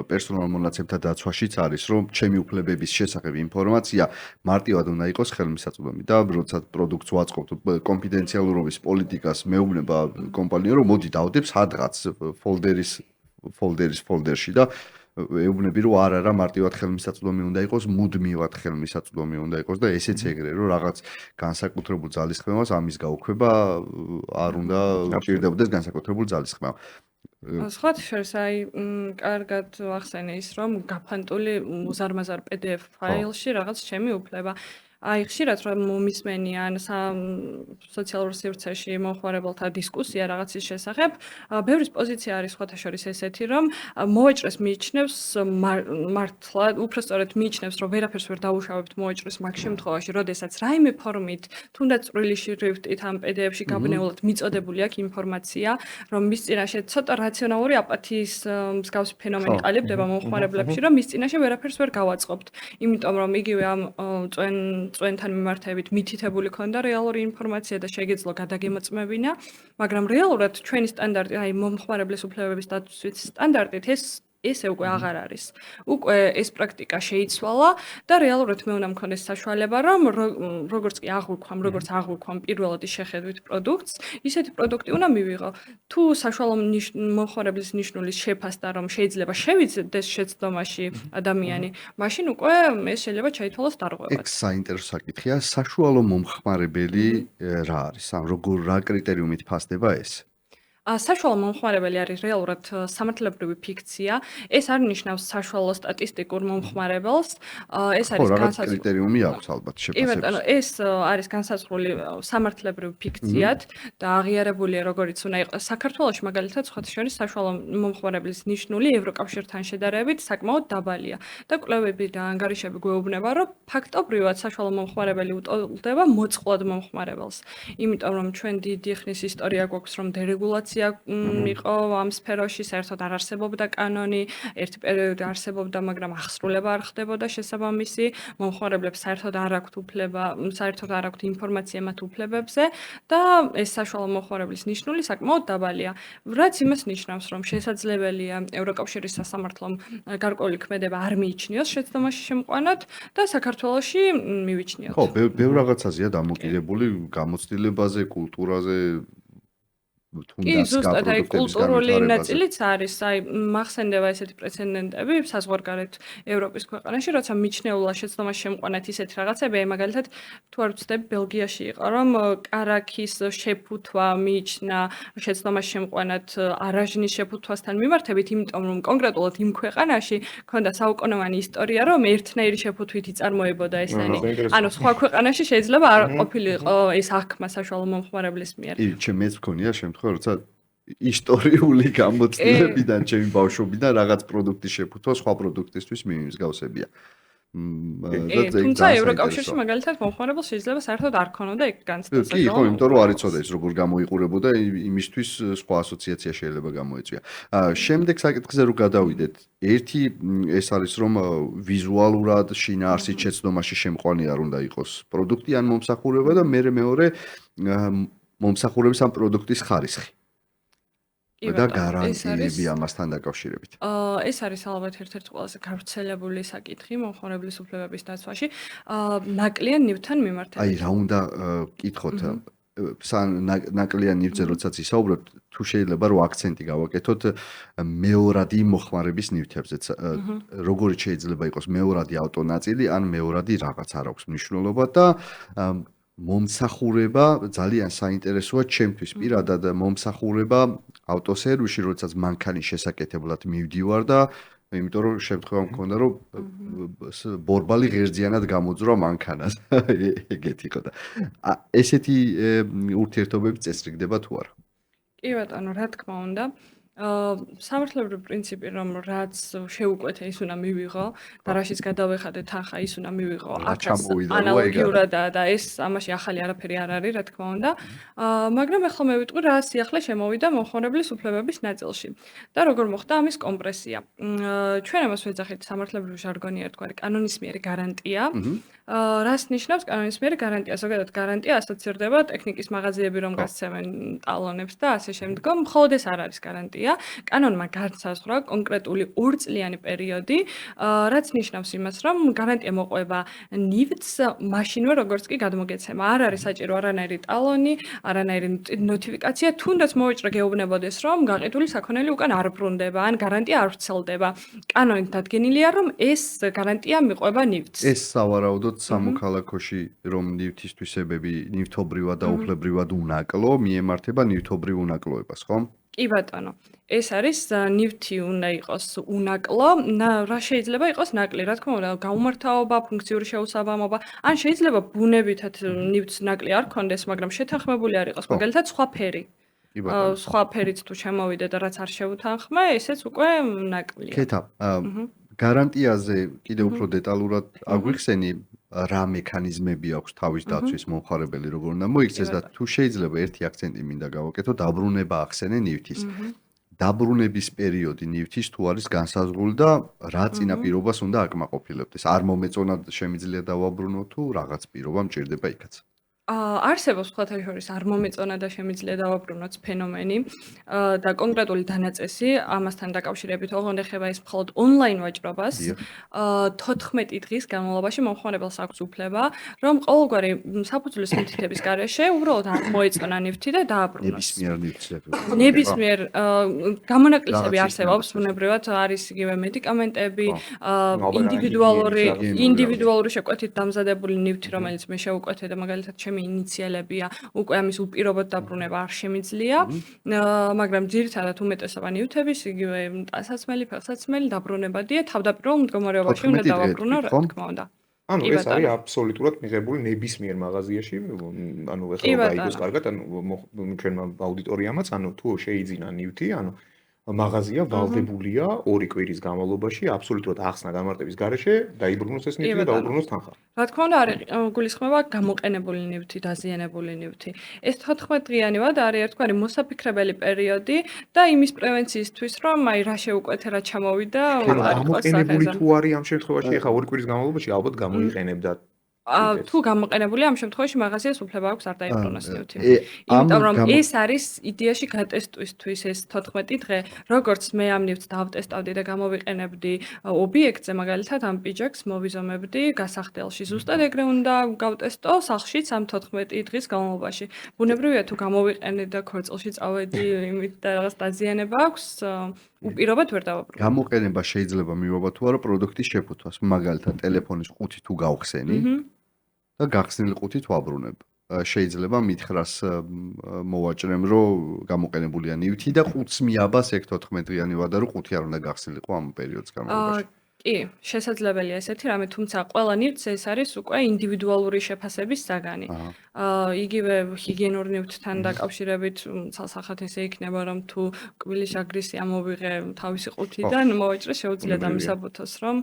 პერსონალ მონაცემთა დაცვაშიც არის, რომ ჩემი უფლებების შესახებ ინფორმაცია მარტივად უნდა იყოს ხელმისაწვდომი და როცა პროდუქტს ვაწყობთ კონფიდენციალურობის პოლიტიკას მეუბნება კომპანია რომ მოდი დავდებ სადღაც ფოლდერში და ეუბნები რომ არა მარტივად ხელმისაწვდომი უნდა იყოს, მუდმივად ხელმისაწვდომი უნდა იყოს და ესეც ეგრე რომ რაღაც განსაკუთრებულ ძალისხმევას ამის გაუქმება არ უნდა ჭირდებოდეს განსაკუთრებულ ძალისხმევას. სხვა შორის აი კარგად ახსენე ის რომ გაფანტული უზარმაზარ PDF ფაილში რაღაც ჩემი უფლება. აი ხშირად რომ მომისმენიან სოციალურ სივრცეში მომხმარებელთა დისკუსია რაღაცის შესახებ, ბევრის პოზიცია არის სხვათა შორის ესეთი, რომ მოვეჭრეს მიიჩნევს მართლა, უბრალოდ მიიჩნევს, რომ ვერაფერს ვერ დაუშავებთ მოვეჭრეს მაგ შემთხვევაში, როდესაც რაიმე ფორმით, თუნდაც წვრილი შრიფტით ამ PDF-ში გაბნეულად მიწოდებული აქვს ინფორმაცია, რომ მის წინაშე ცოტა რაციონალური აპათიის მსგავსი ფენომენი ყალიბდება მომხმარებლებში, რომ მის წინაშე ვერაფერს ვერ გავაწყობთ, იმიტომ რომ იგივე ამ წვენთან მიმართებით მითითებული ქონდა რეალური ინფორმაცია და შეგეძლო გადაგემოწმებინა, მაგრამ რეალურად ჩვენი სტანდარტი, აი მომხმარებლის უფლებების დაცვის სტანდარტით ესე უკვე აღარ არის. უკვე ეს პრაქტიკა შეიცვალა და რეალურად მე უნდა მქონდეს საშუალება, რომ როგორც აღვიქვამ პირველადი შეხედვით პროდუქტს, ისეთი პროდუქტი უნდა მივიღო. თუ საშუალო მომხმარებლის ნიშნულის შეფასდა, რომ შეიძლება შევიძდეს შეცდომაში ადამიანი, მაშინ უკვე ეს შეიძლება ჩაითვალოს დარღვევად. ეგ საინტერესო საკითხია, საშუალო მომხმარებელი რა არის? ან რა კრიტერიუმით ფასდება ეს? საშუალო მომხმარებელი არის რეალურად სამართლებრივი ფიქცია. ეს არ ნიშნავს საშუალო სტატისტიკურ მომხმარებელს. ეს არის განსაზღვრული კრიტერიუმი აქვს ალბათ შეფასებას. ეს არის განსაზღვრული სამართლებრივი ფიქციად და აღიარებულია როგორიც უნდა იყოს. საქართველოში მაგალითად სხვათა შორის საშუალო მომხმარებლის ნიშნული ევროკავშირთან შედარებით საკმაოდ დაბალია და კვლევები და ანგარიშები გვეუბნება, რომ ფაქტობრივად საშუალო მომხმარებელი უტოლდება მოწყვლად მომხმარებელს. იმიტომ რომ ჩვენ დიდი ხნის ისტორია გვაქვს რომ დერეგულაცია იყო ამ სფეროში, საერთოდ არ არსებობდა კანონი, ერთი პერიოდი არსებობდა, მაგრამ აღსრულება არ ხდებოდა შესაბამისი, მომხმარებლებს საერთოდ არ აქვთ უფლება, საერთოდ არ აქვთ ინფორმაცია მათ უფლებებზე და ეს საშუალო მომხმარებლის ნიშნული საკმაოდ დაბალია. რაც იმას ნიშნავს, რომ შესაძლებელია ევროკავშირის სასამართლომ გარკვეული ქმედება არ მიიჩნიოს შეცდომაში შემყვანად და საქართველოში მივიჩნიოთ. ხო, ბევრ რაღაცაზეა დამოკიდებული გამოცდილებაზე, კულტურაზე კი, ზუსტად აი კულტურული ნაწილიც არის, აი მახსენდება ესეთი პრეცედენტები საზღვარგარეთ ევროპის ქვეყანაში, როცა მიჩნეულა შეცდომაში შემყვანად ისეთი რაღაცები, აი მაგალითად თუ არ ვცდები, ბელგიაში იყო, რომ კარაქის შეფუთვა მიიჩნა შეცდომაში შემყვანად არაჟნის შეფუთვასთან მიმართებით, იმიტომ რომ კონკრეტულად იმ ქვეყანაში ქონდა საუკუნოვანი ისტორია, რომ ერთნაირი შეფუთვით იწარმოებოდა ესენი. ანუ სხვა ქვეყანაში შეიძლება არ ყოფილიყო ეს აღქმა საშუალო მომხმარებლის მიერ. ჩემს მქონია როცა ისტორიული გამოცდილებიდან ჩემი ბავშვობიდან რაღაც პროდუქტის შეფუთვა სხვა პროდუქტისთვის მიმსგავსებია. თუმცა ევროკავშირში მაგალითად მომხმარებელს შეიძლება საერთოდ არ ქონოდა ეგ განცდა. კი, ხო, იმიტომ რომ არ იცოდა ის როგორ გამოიყურებოდა, იმისთვის სხვა ასოციაცია შეიძლება გამოეწვია. შემდეგ საკითხზე რო გადავიდეთ, ერთი ეს არის რომ ვიზუალურად შინაარსით შეცდომაში შემყვანი არ უნდა იყოს პროდუქტი ან მომსახურება და მეორე მომსახურების ამ პროდუქტის ხარისხი. და გარანტიები ამასთან დაკავშირებით. ეს არის ალბათ ერთ-ერთი ყველაზე გავრცელებული საკითხი მომხმარებლის უფლებების დაცვაში. ნაკლიან ნივთთან მიმართებით. აი, რა უნდა კითხოთ ნაკლიან ნივთზე როდესაც ისაუბრებთ, თუ შეიძლება რომ აქცენტი გავაკეთოთ მეორადი მოხმარების ნივთებზეც. როგორიც შეიძლება იყოს მეორადი ავტონაწილი ან მეორადი რაღაც არ აქვს მნიშვნელობა და მომსახურება ძალიან საინტერესოა ჩემთვის პირადად მომსახურება ავტოსერვისში, როდესაც მანქანის შესაკეთებლად მივდივარ და იმიტომ რომ შემთხვევა მქონდა რომ ბორბალი ღერძიანად გამოძვრა მანქანას. ეგეთი იყო და ესეთი ურთიერთობები წესრიგდება თუ არა? კი ბატონო, რა თქმა უნდა. სამართლებრივი პრინციპი რომ რაც შეუკვეთე ის უნდა მივიღო და რაშიც გადავეხადე თანხა ის უნდა მივიღო აქაც ანალოგიურად და ეს ამაში ახალი არაფერი არ არის რა თქმა უნდა მაგრამ ახლა მე ვიტყვი რა სიახლე შემოვიდა მომხმარებლის უფლებების ნაწილში და როგორ მოხდა ამის კომპრესია ჩვენ ამას ვეძახით სამართლებრივი ჟარგონი ერთგვარი კანონისმიერი გარანტია რას ნიშნავს კანონისმიერი გარანტია ზოგადად გარანტია ასოცირდება ტექნიკის მაღაზიები რომ გასცემენ ტალონებს და ასე შემდგომ მხოლოდ ეს არ არის გარანტია კანონმა განსაზღვრა კონკრეტული 2 წლიანი პერიოდი, რაც ნიშნავს იმას, რომ გარანტია მოყვება ნივთს მაშინვე როგორც კი გადმოგეცემა. არ არის საჭირო არანაირი ტალონი, არანაირი ნოტიფიკაცია, თუნდაც მოვიჭრა გეუბნებოდეს, რომ გაყიდული საქონელი უკან არ ბრუნდება, ან გარანტია არ ვრცელდება. კანონით დადგენილია, რომ ეს გარანტია მიყვება ნივთს. ეს სავარაუდოდ სამოქალაქოში, რომ ნივთის თვისებები ნივთობრივად და უფლებრივად უნაკლო, მიემართება ნივთობრივ უნაკლოებას, ხო? კი ბატონო, ეს არის ნივთი უნდა იყოს უნაკლო, რა შეიძლება იყოს ნაკლი, რა თქმა უნდა, გაუმართავობა, ფუნქციური შეუსაბამობა, ან შეიძლება ბუნებითად ნივთს ნაკლი არ ქონდეს, მაგრამ შეთანხმებული არ იყოს, მაგალითად სხვა ფერი. სხვა ფერიც თუ შემოვიდა და რაც არ შეუთანხმა, ესეც უკვე ნაკლია. ქეთა, გარანტიაზე კიდევ უფრო დეტალურად აგვიხსენი რა მექანიზმები აქვს თავის დაცვის მომხმარებელი როგორ უნდა მოიქცეს და თუ შეიძლება ერთი აქცენტი მინდა გავაკეთო დაბრუნება ახსენე ნივთის. დაბრუნების პერიოდი ნივთის თუ არის განსაზღვრული და რა წინაპირობას უნდა აკმაყოფილებდეს. არ მომეწონა შემიძლია დავაბრუნო თუ რაღაც პირობა მჭირდება იქაც. არსებობს სხვათა შორის არ მომეწონა და შემიძლია დავაბრუნოთ ფენომენი და კონკრეტული დანაწესი ამასთან დაკავშირებით ოღონდ ეხება ეს მხოლოდ ონლაინ ვაჭრობას 14 დღის განმავლობაში მომხმარებელს აქვს უფლება რომ ყოველგვარი საფუძვლის მითითების გარეშე უბრალოდ არ მოეწონა ნივთი და დააბრუნოს ნებისმიერ გამონაკლისები არსებობს ბუნებრივად არის იგივე მედიკამენტები ინდივიდუალური შეკვეთით დამზადებული ნივთი რომელიც მე შევუკვეთე და მაგალითად ჩემი ინიციალებია, უკვე ამის უპირობოდ დაბრუნება არ შემიძლია, მაგრამ ძირითადად უმეტესობა ნივთების, იგივე ტანსაცმელი, ფეხსაცმელი დაბრუნებადია, თავდაპირველ მდგომარეობაში უნდა დავაბრუნო, რა თქმა უნდა. ანუ ეს არის აბსოლუტურად მიღებული ნებისმიერ მაღაზიაში, ანუ ეხლა გაიგოს კარგად, ანუ ჩვენმა აუდიტორიამაც, ანუ თუ შეიძინა ნივთი, ანუ მაღაზია ვალდებულია 2 კვირის განმავლობაში აბსოლუტურად ახსნა გამარტების გარეშე დაიბრუნოს ეს ნივთი და დაუბრუნოს თანხა. რა თქმა უნდა, არის გულისხმობა გამოყენებული ნივთი, დაზიანებული ნივთი. ეს 14 დღიანი ვადა არის ერთგვარი მოსაფიქრებელი პერიოდი და იმის პრევენციისთვის, რომ აი რა შეუკვეთე, რა ჩამოვიდა, გამოყენებული თუ არის ამ შემთხვევაში, ეხა 2 კვირის განმავლობაში ალბათ გამოიყენებდა თუ გამოყენებული ამ შემთხვევაში მაღაზიას უფლება აქვს არ დაიბრუნოს ნივთი. იმიტომ რომ ეს არის იდეაში გატესტვისთვის ეს 14 დღე, როგორც მე ამ ნივთს დავტესტავდი და გამოვიყენებდი ობიექტზე, მაგალითად ამ პიჯაკს მოვიზომებდი გასახდელში. ზუსტად ეგრე უნდა გავტესტო სახლშიც ამ 14 დღის განმავლობაში. ბუნებრივია თუ გამოვიყენე და ქორწილში წავედი, იმით და რაღაც დაზიანება აქვს, უპირობოდ ვერ დავაბრუნო. გამოყენება შეიძლება მივობა თუ არა პროდუქტის შეფუთვას, მაგალითად ტელეფონის ყუთი თუ გავხსენი და გახსნილი ყუთით ვაბრუნებ. შეიძლება მითხრას მოვაჭრեմ, რომ გამოყენებულია ნივთი და ყუთს მიაბას ეგ 14 დღიანი ვადა, რომ ყუთი არ უნდა გახსნილიყო ამ პერიოდის განმავლობაში. კი, შესაძლებელია ესეთი რამე, თუმცა ყველა ნივთს ეს არის უკვე ინდივიდუალური შეფასების საგანი. იგივე ჰიგიენურ ნივთთან დაკავშირებით ცალსახად ესე იქნება, რომ თუ კბილის აგრესია მოვიღე თავისი ყუთიდან, მოვაჭრე, შეუძლია დამისაბუთოს, რომ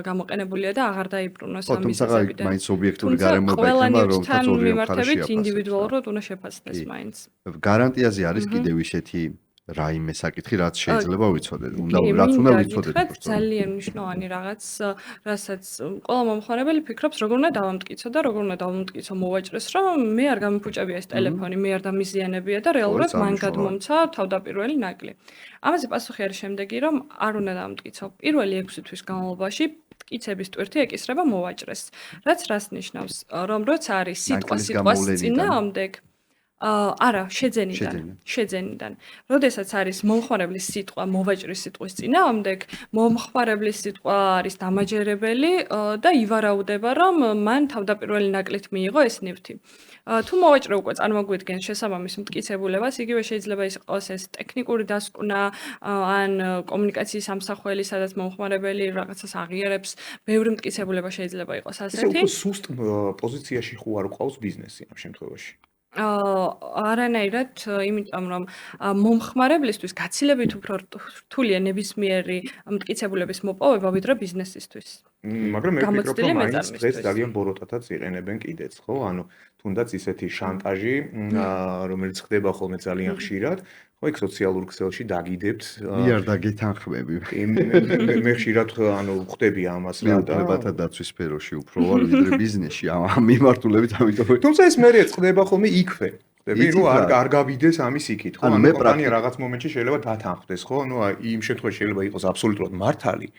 გამოყენებულია და აღარ დაიბრუნოს ამ მიზეზებიდან. მაინც ობიექტური გარემოება ყველა იქნება, რომ ნივთთან ორი მიმართებით ინდივიდუალურად უნდა შეფასდეს მაინც. გარანტიაზე არის კიდევ ისეთი რაიმე საკითხი, რაც შეიძლება ვიცოდეთ. რაც უნდა ვიცოდეთ. ძალიან მნიშვნელოვანი რაღაც, რასაც ყველა მომხმარებელი ფიქრობს, როგორ უნდა დავამტკიცო და როგორ უნდა დავამტკიცო მოვაჭრეს, რომ მე არ გამიფუჭებია ეს ტელეფონი, მე არ დამიზიანებია და რეალურად მან გადმომცა თავდაპირველი ნაკლი. ამაზე პასუხი არის შემდეგი, რომ არ უნდა დავამტკიცო. პირველი 6 თვის განმავლობაში მტკიცების ტვირთი ეკისრება მოვაჭრეს. რაც რას ნიშნავს, რომ როცა არის სიტყვა წინააღმდეგ არა, შეძენიდან. როდესაც არის მომხმარებლის სიტყვა მოვაჭრის სიტყვის წინააღმდეგ, მომხმარებლის სიტყვა არის დამაჯერებელი და ივარაუდება, რომ მან თავდაპირველი ნაკლით მიიღო ეს ნივთი. თუ მოვაჭრე უკვე წარმოგვიდგენს შესაბამის მტკიცებულებას, იგივე შეიძლება იყოს ეს ტექნიკური დასკვნა ან კომუნიკაციის ამსახველი, სადაც მომხმარებელი რაღაცას აღიარებს, ბევრი მტკიცებულება შეიძლება იყოს ასეთი. ეს სუსტ პოზიციაში ხო არ ყავს ბიზნესი ამ შემთხვევაში. არანაირად, იმიტომ რომ მომხმარებლისთვის გაცილებით უფრო რთულია ნებისმიერი მტკიცებულების მოპოვება, ვიდრე ბიზნესისთვის. მაგრამ მე ვფიქრობ, რომ მაინც დღეს ძალიან ბოროტათაც იყენებენ კიდეც, ხო? ანუ თუნდაც ისეთი შანტაჟი, რომელიც ხდება ხოლმე ძალიან ხშირად, ხო, იქ სოციალურ ქსელში დაგიდებთ. მიარ დაგეთანხმები. მე ხშირად ანუ ხვდები ამას რა და ლებათა დაცვის სფეროში უფრო ვარ ვიდრე ბიზნესში ამ მიმართულებით, ამიტომ თუმცა ეს მერე წყდება ხოლმე იქვე. ხდები, რომ არ გავიდეს ამის იქით, ხო? ანუ კომპანია რაღაც მომენტში შეიძლება დათანხმდეს, ხო? ნუ იმ შემთხვევაში შეიძლება იყოს აბსოლუტურად მართალი.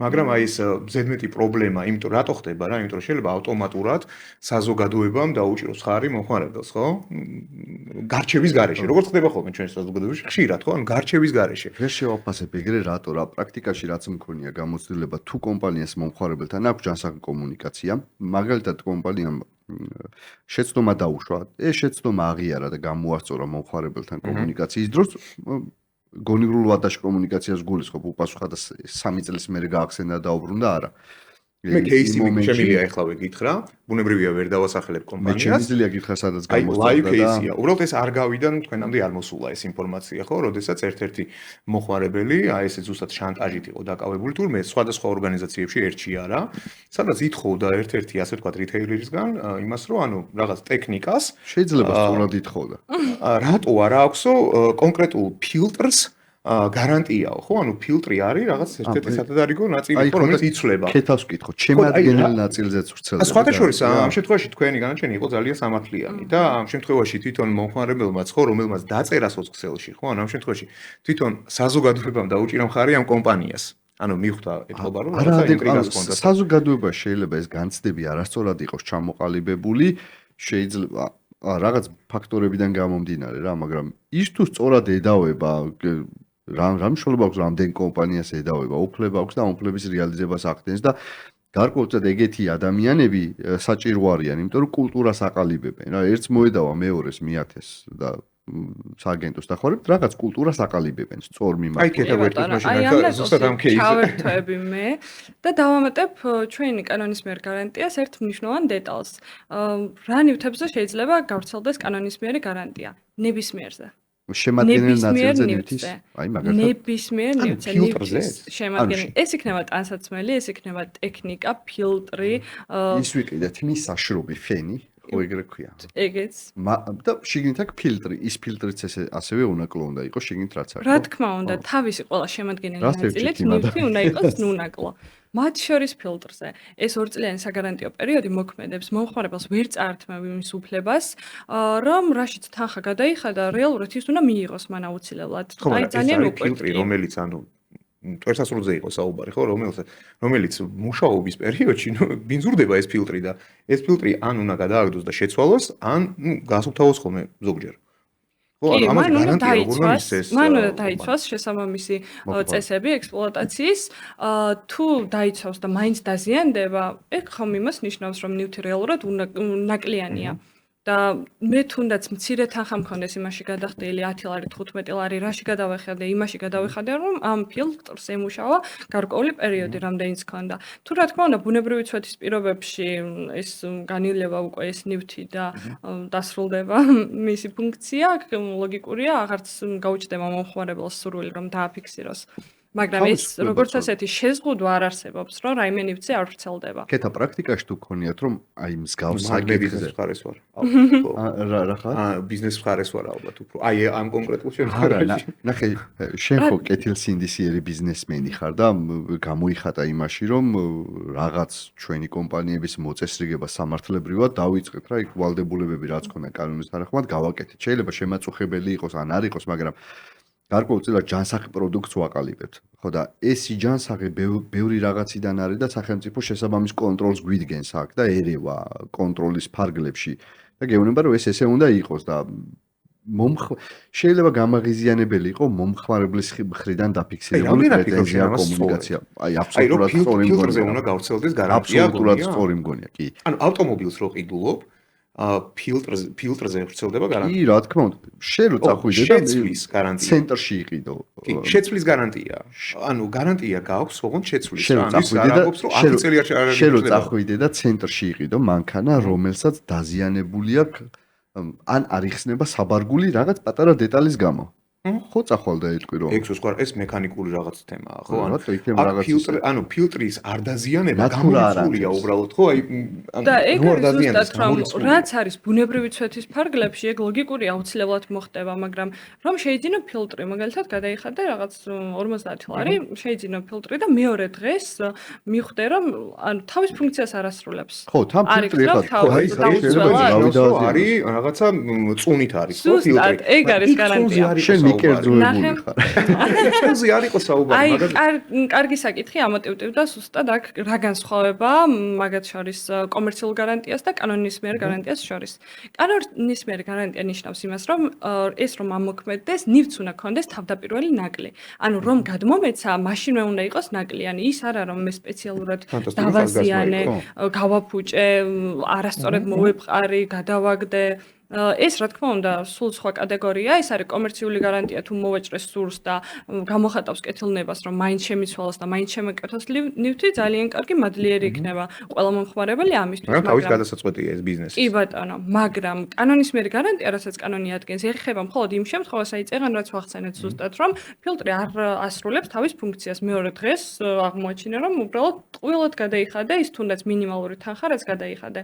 მაგრამ აი ეს ზედმეტი პრობლემა, იმიტომ რატო ხდება რა? იმიტომ რომ შეიძლება ავტომატურად საზოგადოებამ დაუჭიროს ხარი მომხმარებელს, ხო? გარჩევის გარეშე. როგორც ხდება ხოლმე ჩვენ საზოგადოებაში, ხშირად, ხო? ანუ გარჩევის გარეშე. ვერ შევაფასებ ეგრე რატო რა პრაქტიკაში რაც მქონია გამოცდილება თუ კომპანიას მომხმარებელთან აქვს ჯანსაღი კომუნიკაცია, მაგალითად კომპანიამ შეცდომა დაუშვა, ეს შეცდომა აღიარა და გამოასწორა მომხმარებელთან კომუნიკაციის დროს გონივრულ ვადაში კომუნიკაციას გულისხმობ უპასუხა და 3 წლის მერე გაახსენა და დაუბრუნდა არა. მე кейსი შემიძლია ეხლა ვეკითხრა, ბუნებრივია ვერ დავასახელებ კომპანიას. მე შემიძლია გითხრა სადაც გამოსწორდა და ლაივ кейსია. უბრალოდ ეს არ გავიდან თქვენამდე არ მოსულა ეს ინფორმაცია, ხო? როდესაც ერთ-ერთი მომხმარებელი, აი ესე ზუსტად შანტაჟით იყო დაკავებული, თურმე სხვადასხვა ორგანიზაციებში ერთში არა, სადაც ითხოვდა ერთ-ერთი ასე ვთქვათ რიტეილერისგან იმას, რომ ანუ რაღაც ტექნიკას შეიძლება სწორად ითხოვდა. რატო არ აქვსო კონკრეტულ ფილტრს გარანტიაო, ხო? ანუ ფილტრი არის რაღაც ერთ-ერთი სადადარიგო ნაწილი, ხო, რომელიც იცვლება. კეთავს ვკითხო, ჩემ ადგილელ ნაწილზეც ვრცელდება. სხვათა შორის ამ შემთხვევაში თქვენი განაჩენი იყო ძალიან სამართლიანი და ამ შემთხვევაში თვითონ მომხმარებელმაც, ხო, რომელმაც დაწერა სოციალში, ხო, ანუ ამ შემთხვევაში თვითონ საზოგადოებამ დაუჭირა მხარი ამ კომპანიას. ანუ მიხვდა ეთყობა რომ რაღაცა ინტრიგას ჰქონდა. საზოგადოებაში შეიძლება ეს განცდები არასწორად იყოს ჩამოყალიბებული, შეიძლება რაღაც ფაქტორებიდან გამომდინარე რა, მაგრამ ის თუ სწორად ედავება რა მნიშვნელობა აქვს რამდენ კომპანიას ედავება, უფლება აქვს და უფლების რეალიზებას ახდენს და გარკვეულწილად ეგეთი ადამიანები საჭირო არიან, იმიტომ რომ კულტურას აყალიბებენ რა, ერთს მოედავა მეორეს მიათეს და სააგენტოს დახმარებით რაღაც კულტურას აყალიბებენ სწორ მიმართულებით. აი კეთა ვერტმაშინ ზუსტად ამ кейსზე. ჩავერთვები მე და დავამატებ ჩვენი კანონის მიერ გარანტიას ერთ მნიშვნელოვან დეტალს. რა ნივთებზე შეიძლება გავრცელდეს კანონისმიერი გარანტია? ნებისმიერზე. შემადგენელ ნაწილზე ნივთის, აი მაგალითად ნებისმიერ ნივთის შემადგენელი. ეს იქნება ტანსაცმელი, ეს იქნება ტექნიკა, ფილტრი, ის ვიყიდე თმის საშრობი, ფენი, ხო ეგრე ქვია. ეგეც. და შიგნით აქ ფილტრი, ის ფილტრიც ასევე უნაკლო უნდა იყოს შიგნით რაც აქვს. რა თქმა უნდა, თავისი ყველა შემადგენელი ნაწილით ნივთი უნდა იყოს ნუნაკლო. მათ შორის ფილტრზე ეს 2 წლიანი საგარანტიო პერიოდი მოქმედებს მომხმარებელს ვერ წაართმევ იმის უფლებას, რომ რაშიც თანხა გადაიხადა, რეალურად ის უნდა მიიღოს მან აუცილებლად. აი ძალიან უკვე ფილტრი, რომელიც ანუ ტვერსასრულზე იყო საუბარი, ხო, რომელიც მუშაობის პერიოდში ბინძურდება ეს ფილტრი და ეს ფილტრი ან უნდა გადააგდოს და შეცვალოს, ან გასუფთავოს ხოლმე ზოგჯერ. კი, მან უნდა დაიცვას შესაბამისი წესები ექსპლუატაციის, თუ დაიცავს და მაინც დაზიანდება, ეგ ხომ იმას ნიშნავს, რომ ნივთი რეალურად ნაკლიანია. და მე თუნდაც მცირე თანხა მქონდეს იმაში გადახდილი 10 ლარი 15 ლარი რაში გადავეხადე იმაში გადავეხადე რომ ამ ფილტრს ემუშავა გარკვეული პერიოდი რამდენიც ქონდა თუ რა თქმა უნდა ბუნებრივი ცვეთის პირობებში ეს განილევა უკვე ეს ნივთი და დასრულდება მისი ფუნქცია ლოგიკურია აღარც გაუჩნდება მომხმარებელს სურვილი რომ დააფიქსიროს მაგრამ ეს როგორც ასეთი შეზღუდვა არ არსებობს რომ რაიმე ნივთზე არ ვრცელდება კეთა პრაქტიკაში თუ გქონიათ რომ აი მსგავს ბიზნეს მხარეს ვარ რა ხარ ბიზნეს მხარეს ვარ ალბათ უფრო აი ამ კონკრეტულ შემთხვევაში ნახე შენ ხო კეთილსინდისიერი ბიზნესმენი ხარ და გამოიხატა იმაში რომ რაღაც ჩვენი კომპანიების მოწესრიგება სამართლებრივად დავიწყეთ რა იქ ვალდებულებები რაც ქონდა კანონის თანახმად გავაკეთეთ შეიძლება შემაწუხებელი იყოს ან არ იყოს მაგრამ გარკვეულწილად ჯანსაღი პროდუქტს ვაყალიბებთ. ხო და ეს ჯანსაღი ბევრი რაღაციდან არის და სახელმწიფო შესაბამის კონტროლს გვიდგენს აქ და ერევა კონტროლის ფარგლებში და გეუბნება რომ ეს ესე უნდა იყოს და შეიძლება გამაღიზიანებელი იყო მომხმარებლის მხრიდან დაფიქსირებული პრეტენზია კომუნიკაცია. აი აბსოლუტურად სწორი მგონია. ფილტრზე უნდა გავრცელდეს გარანტია. აბსოლუტურად სწორი მგონია, კი. ანუ ავტომობილს რო ყიდულობ ფილტრზე ვრცელდება გარანტია. კი, რა თქმა უნდა. შენ რო წახვიდე და შეცვლის გარანტია. ცენტრში იყიდო. კი, შეცვლის გარანტია. ანუ გარანტია გაქვს ოღონდ შეცვლის. შენ რო წახვიდე და 10 წელი არ შეიძლება. შენ რო წახვიდე და ცენტრში იყიდო მანქანა, რომელსაც დაზიანებული აქვს ან არ იხსნება საბარგული რაღაც პატარა დეტალის გამო. ხო წახვალ და იტყვი რომ ეგ სხვა ეს მექანიკური რაღაც თემაა, ხო? ანუ ანუ ფილტრის არ დაზიანება გამოიწვია უბრალოდ, ხო? აი და ეგ ზუსტად რომ რაც არის ბუნებრივი ცვეთის ფარგლებში, ეგ ლოგიკური აუცილებლად მოხდება, მაგრამ რომ შეიძინო ფილტრი, მაგალითად გადაიხადე რაღაც 50 ლარი, შეიძინო φιλტრი და მეორე დღეს მიხვდე რომ ანუ თავის ფუნქციას არ ასრულებს. ხო, თან ფილტრი ხარ, ხო, აი არის რაღაცა წუნით არის, ხო, ფილტრი. ზუსტად ეგ არის გარანტია. მიკერძოებული ხარ. ჩვენზე არ იყო საუბარი, მაგრამ აი კარგი საკითხი ამოტივტივ და ზუსტად აქ რა განსხვავება მაგათ შორის კომერციულ გარანტიას და კანონის მიერ გარანტიას შორის. კანონის მიერ გარანტია ნიშნავს იმას, რომ ეს რომ ამოქმედდეს, ნივთს უნდა ქონდეს თავდაპირველი ნაკლი. ანუ რომ გადმომეცა, მაშინვე უნდა იყოს ნაკლი. ანუ ის არა რომ მე სპეციალურად დავაზიანე, გავაფუჭე, არასწორად მოვეპყარი, გადავაგდე ეს რა თქმა უნდა სულ სხვა კატეგორია, ეს არის კომერციული გარანტია თუ მოვაჭრეს სურს და გამოხატავს კეთილნებას, რომ მაინც შემიცვალოს და მაინც შემეკეთოს ნივთი, ძალიან კარგი მადლიერი იქნება ყველა მომხმარებელი ამისთვის, მაგრამ თავის გადასაწყვეტია ეს ბიზნესი. კი ბატონო, მაგრამ კანონის მიერ გარანტია, რასაც კანონი ადგენს, ეხება მხოლოდ იმ შემთხვევას, აი წეგან რაც ვახსენეთ ზუსტად, რომ ფილტრი არ ასრულებს თავის ფუნქციას. მეორე დღეს აღმოაჩინე, რომ უბრალოდ ტყუილად გადაიხადე ის თუნდაც მინიმალური თანხა, რაც გადაიხადე.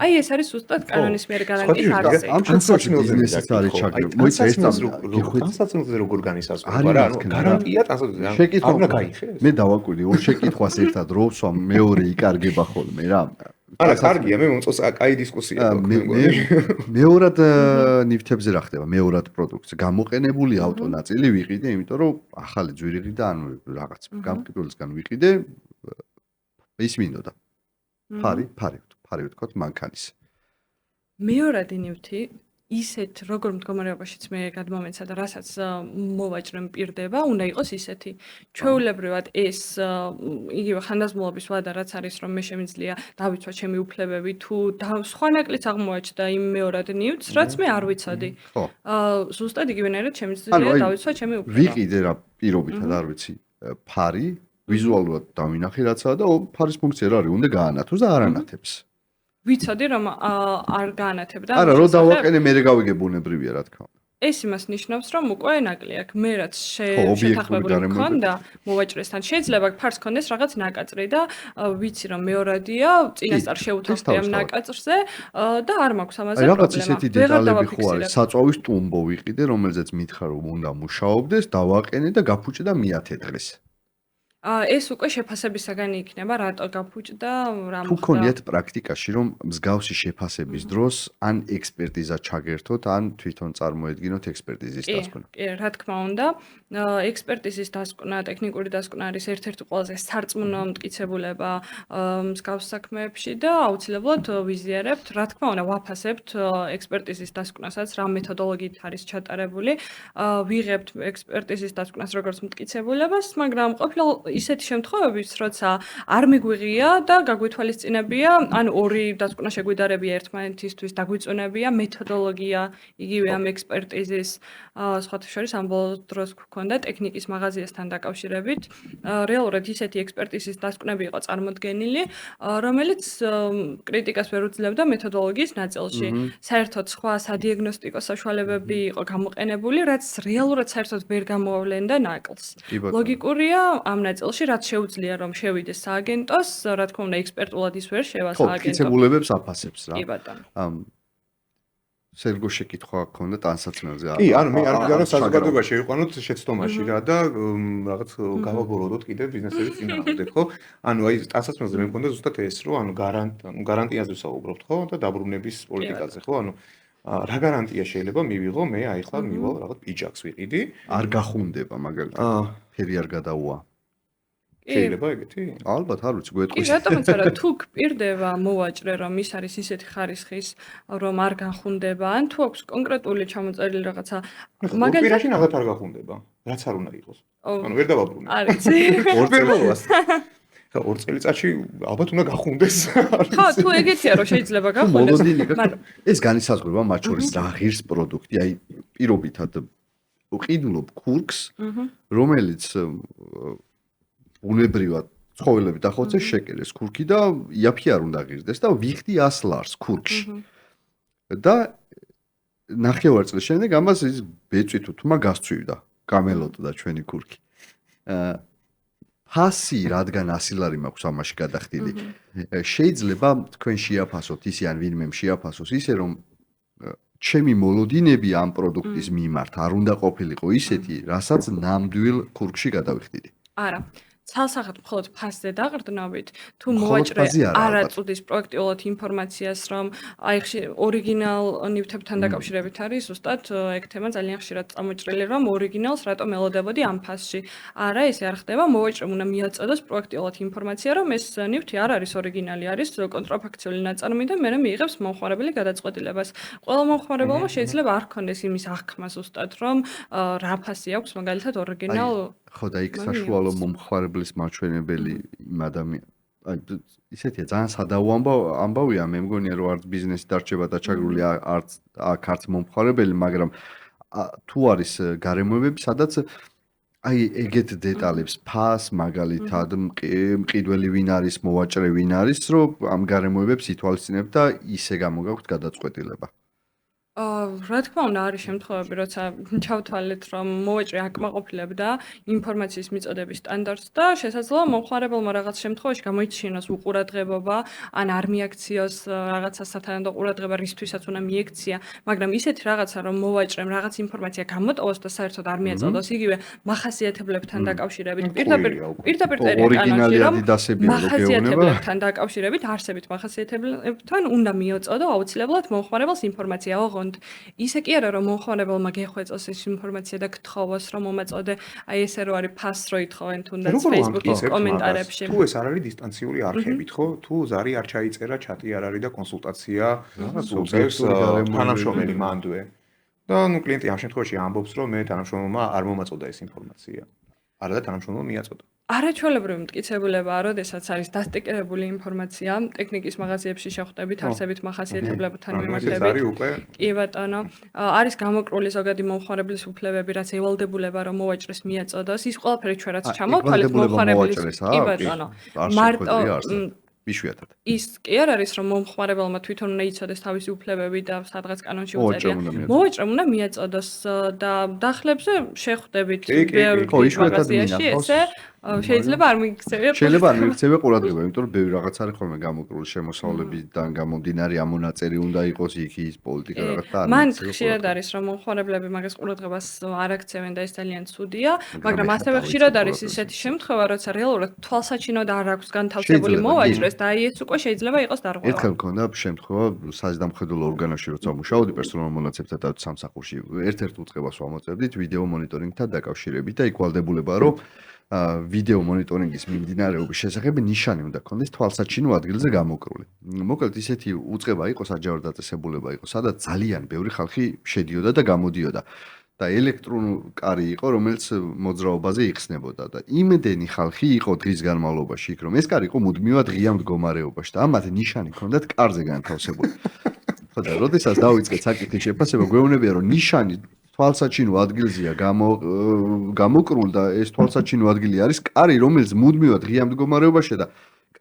აი ეს არის ზუსტად კანონის მიერ გარანტიის არხი. ამ შემთხვევაში ბიზნესიც არის ჩაგდებული. მოიცა ეს განსაცდელზე როგორ განისაზღვრება რა, გარანტია შეკითხვა უნდა გაიხეს. მე დავაკვირდი ორ შეკითხვას ერთად რო ვსვამ, მეორე იკარგება ხოლმე რა. არა, კარგია, მე მომწონს კაი დისკუსია. მეორად ნივთებზე რა ხდება? მეორად პროდუქტს გამოყენებული ავტონაწილი ვიყიდე, იმიტომ რომ ახალი ძვირიღი და ანუ რაღაც გამყიდველისგან ვიყიდე ის მინდოდა. ფარი ვთქვათ მანქანის. მეორადი ნივთი ისეთ როგორ მდგომარეობაშიც მე გადმომეცა და რასაც მოვაჭრე მპირდება, უნდა იყოს ისეთი. ჩვეულებრივად ეს იგივე ხანდაზმულობის ვადა რაც არის რომ მე შემიძლია დავიცვა ჩემი უფლებები თუ სხვა ნაკლიც აღმოაჩნდა იმ მეორად ნივთს, რაც მე არ ვიცოდი. ზუსტად იგივენაირად შემიძლია დავიცვა ჩემი უფლებები. ვიყიდე რა პირობითად არ ვიცი, ფარი ვიზუალურად დავინახე რაცა და ფარის ფუნქცია რა არის, უნდა გაანათოს და არ ანათებს. ვიცოდი რომ არ გაანათებდა. არა, რო დავაყენე მე გავიგე ბუნებრივია რა თქმა უნდა. ეს იმას ნიშნავს, რომ უკვე ნაკლი აქვს. მე რაც შეთანხმებული მქონდა, მოვაჭრესთან შეიძლება ფარს ქონდეს რაღაც ნაკაწრი და ვიცი რომ მეორადია, წინასწარ შეუთავდი ამ ნაკაწრზე და არ მაქვს ამაზე პრობლემა. რაღაც ისეთი დეტალები ხო არის, საწვავის ტუმბო ვიყიდე, რომელზეც მითხრა რომ უნდა მუშაობდეს, დავაყენე და გაფუჭე და მიათე დღეს. ეს უკვე შეფასებისაგანი იქნება, რატო გაფუჭდა, რა მოხდა. თუ გქონიათ პრაქტიკაში, რომ მსგავსი შეფასების დროს ან ექსპერტიზა ჩაგერთოთ, ან თვითონ წარმოედგინოთ ექსპერტიზის დასკვნა. კი, რა თქმა უნდა, ექსპერტიზის დასკვნა, ტექნიკური დასკვნა არის ერთ-ერთი ყველაზე სარწმუნო მტკიცებულება მსგავს საქმეებში და აუცილებლად ვიზიარებთ, რა თქმა უნდა, ვაფასებთ ექსპერტიზის დასკვნასაც, რა მეთოდოლოგიით არის ჩატარებული, ვიღებთ ექსპერტიზის დასკვნას როგორც მტკიცებულებას, მაგრამ ყოფილ ისეთი შემთხვევების, როცა არ მიგვიღია და გაგვითვალისწინებია, ან ორი დასკვნა შეგვიდარებია ერთმანეთისთვის, დაგვიწუნებია მეთოდოლოგია, იგივე ამ ექსპერტიზის, სხვათა შორის ამ ბოლო დროს გვქონდა ტექნიკის მაღაზიასთან დაკავშირებით. რეალურად ისეთი ექსპერტიზის დასკვნები იყო წარმოდგენილი, რომელიც კრიტიკას ვერ უძლებდა მეთოდოლოგიის ნაწილში. საერთოდ სხვა სადიაგნოსტიკო საშუალებები იყო გამოყენებული, რაც რეალურად საერთოდ ვერ გამოავლენდა ნაკლს. ლოგიკურია ამ ნაწილში, რაც შეუძლია რომ შევიდეს სააგენტოს, რა თქმა უნდა, ექსპერტულად ის ვერ შევა სააგენტო. მტკიცებულებებს აფასებს რა. კი ბატონო. სერგო შეკითხვა გქონდა ტანსაცმელზე. კი, ანუ მე არ ვიგავ საზოგადოება შეიყვანოთ შეცდომაში რა და რაღაც გავაბოროდოთ კიდე ბიზნესების წინააღმდეგ, ხო? ანუ აი ტანსაცმელზე მე მქონდა ზუსტად ეს, რომ ანუ გარანტიაზე ვსაუბრობთ, ხო? და დაბრუნების პოლიტიკაზე, ხო? ანუ რა გარანტია შეიძლება მივიღო მე აი ხლა მივალ რაღაც პიჯაკს ვიყიდი? არ გახუნდება მაგალითად. ფერი არ გადაუვა. შეიძლება ეგეთი? ალბათ, არ ვიცი, კი, გვეტყვის. რატომაც არა, თუ გპირდება მოვაჭრე, რომ ის არის ისეთი ხარისხის, რომ არ განხუნდება, ან თუ აქვს კონკრეტული ჩამოწერილი რაღაცა, მაგალითად პირაში ნახოთ არ გახუნდება, რაც არ უნდა იყოს. ანუ ვერ დავაბრუნე. არ იცი. ორ წელს. ხა, ორ წელიწადში ალბათ უნდა გახუნდეს. ხო, თუ ეგეთია, რომ შეიძლება გახუნდეს. ეს განისაზღვრება მათ შორის რა ღირს პროდუქტი, აი პირობითად ვყიდულობ ქურქს, რომელიც უნებრივად ცხოველები დახოცე შეკერეს ქურქი და იაფი არ უნდა ღირდეს და ვიხდი 100 ლარს ქურქში. და ნახევარ წლის შემდეგ ამას ის ბეწვი თუთმა გასწვივდა, გამელოდა ჩვენი ქურქი. ფასი რადგან 100 ლარი მაქვს ამაში გადახდილი. შეიძლება თქვენ შეაფასოთ ისე ან ვინმე შეაფასოს ისე რომ ჩემი მოლოდინები ამ პროდუქტის მიმართ არ უნდა ყოფილიყო ისეთი, რასაც ნამდვილ ქურქში გადავიხდიდი. არა. ცალსახად მხოლოდ ფასზე დაყრდნობით, თუ მოვაჭრე არ აწუდის პროაქტიულად ინფორმაციას, რომ აი ორიგინალ ნივთებთან დაკავშირებით არის, ზუსტად ეგ თემა ძალიან ხშირად წამოჭრილი, რომ ორიგინალს რატომ ელოდებოდი ამ ფასში. არა, ესე არ ხდება, მოვაჭრემ უნდა მიაწოდოს პროაქტიულად ინფორმაცია, რომ ეს ნივთი არ არის ორიგინალი, არის კონტრაფაქციული ნაწარმი და მერე მიიღებს მომხმარებელი გადაწყვეტილებას. ყველა მომხმარებელმა შეიძლება არ ქონდეს იმის აღქმა ზუსტად, რომ რა ფასი აქვს მაგალითად ორიგინალ ხო და იქ საშუალო მომხმარებლის მაჩვენებელი იმ ადამიან აი ისეთია ძალიან სადავო ამბავია მე მგონია რომ არც ბიზნესი დარჩება და ჩაგრული აქ არც მომხმარებელი მაგრამ თუ არის გარემოებები სადაც აი ეგეთ დეტალებს ფას მაგალითად მყიდველი ვინ არის მოვაჭრე ვინ არის რომ ამ გარემოებებს ითვალისწინებ და ისე გამოგაქვთ გადაწყვეტილება რა თქმა უნდა არის შემთხვევები, როცა ჩავთვალეთ, რომ მოვაჭრე აკმაყოფილებდა ინფორმაციის მიწოდების სტანდარტს და შესაძლოა მომხმარებელმა რაღაც შემთხვევაში გამოიჩინოს უყურადღებობა, ან არ მიაქციოს რაღაცა სათანადო ყურადღება, რისთვისაც უნდა მიექცია, მაგრამ ისეთი რაღაცა, რომ მოვაჭრემ რაღაც ინფორმაცია გამოტოვოს და საერთოდ არ მიაწოდოს, იგივე მახასიათებლებთან დაკავშირებით, პირდაპირ ორიგინალი ადიდასები მახასიათებლებთან დაკავშირებით, არსებით მახასიათებლებთან უნდა მიაწოდო აუცილებლად მომხმარებელს ინფორმაცია. ისე კი არა რომ მომხმარებელმა გეხვეწოს ეს ინფორმაცია და გთხოვოს რომ მომაწოდე აი ესე რო არის ფას რო ითხოვენ თუნდაც Facebook-ის კომენტარებში თუ ეს არ არის დისტანციური არხებით ხო თუ ზარი არ ჩაიწერა ჩატი არ არის და კონსულტაცია უწევს თანამშრომელი მანდვე და ნუ კლიენტი ამ შემთხვევაში ამბობს რომ მე თანამშრომელმა არ მომაწოდა ეს ინფორმაცია არა და თანამშრომელმა მიაწოდა არაჩვეულებრივი მტკიცებულებაა, როდესაც არის დასტიკირებული ინფორმაცია, ტექნიკის მაღაზიებში შეხვდებით არსებით მახასიათებლებთან მიმართებით. კი ბატონო, არის გამოკრული ზოგადი მომხმარებლის უფლებები, რაც ევალდებულება რომ მოვაჭრეს მიაწოდოს. ის ყველაფერი ჩვენ რაც ჩამოვთვალეთ მომხმარებლის. კი ბატონო. მარტო იშვიათად. ის კი არ არის რომ მომხმარებელმა თვითონ უნდა იცოდეს თავისი უფლებები და სადღაც კანონში უწერია. მოვაჭრემ უნდა მიაწოდოს და დახლებზე შეხვდებით მაღაზიაში ესე შეიძლება არ მიიქცევია. შეიძლება არ მიიქცევია ყურადღება, იმიტომ რომ ბევრი რაღაც არის ხოლმე გამოკრული შემოსავლებიდან გამომდინარე ამონაწერი უნდა იყოს იქ ის პოლიტიკა რაღაც და არ მან ხშირად არის რომ მომხმარებლები მაგას ყურადღებას არ აქცევენ და ეს ძალიან ცუდია, მაგრამ ასევე ხშირად არის ისეთი შემთხვევა, როცა რეალურად თვალსაჩინოდ არ აქვს განთავსებული მოვაჭრეს და აი ეს უკვე შეიძლება იყოს დარღვევა. ერთხელ მქონდა შემთხვევა საზამხედველო ორგანოში როცა მუშაობდი პერსონალურ მონაცემთა და სამსახურში ერთ-ერთ უწყებას ვამოწევდით ვიდეო მონიტორინგთან დაკავშირებით და იქ ვალდებულება რომ ვიდეო მონიტორინგის მიმდინარეობის შესახებ ნიშანი უნდა ქონდეს თვალსაჩინო ადგილზე გამოკრული. მოკლედ ისეთი უწყება იყო საჯარო დაწესებულება იყო, სადაც ძალიან ბევრი ხალხი შედიოდა და გამოდიოდა. და ელექტროკარი იყო, რომელიც მოძრაობაზე იხსნებოდა და იმდენი ხალხი იყო დღის განმავლობაში იქ, რომ ეს კარი იყო მუდმივად ღია მდგომარეობაში და ამათ ნიშანი ჰქონდათ კარზე განთავსებული. ხო და როდესაც დავიწყეთ საკითხის შეფასება, გვეუბნებიან, რომ ნიშანი თვალსაჩინო ადგილზეა გამოკრული და ეს თვალსაჩინო ადგილი არის კარი, რომელიც მუდმივად ღია მდგომარეობაშია და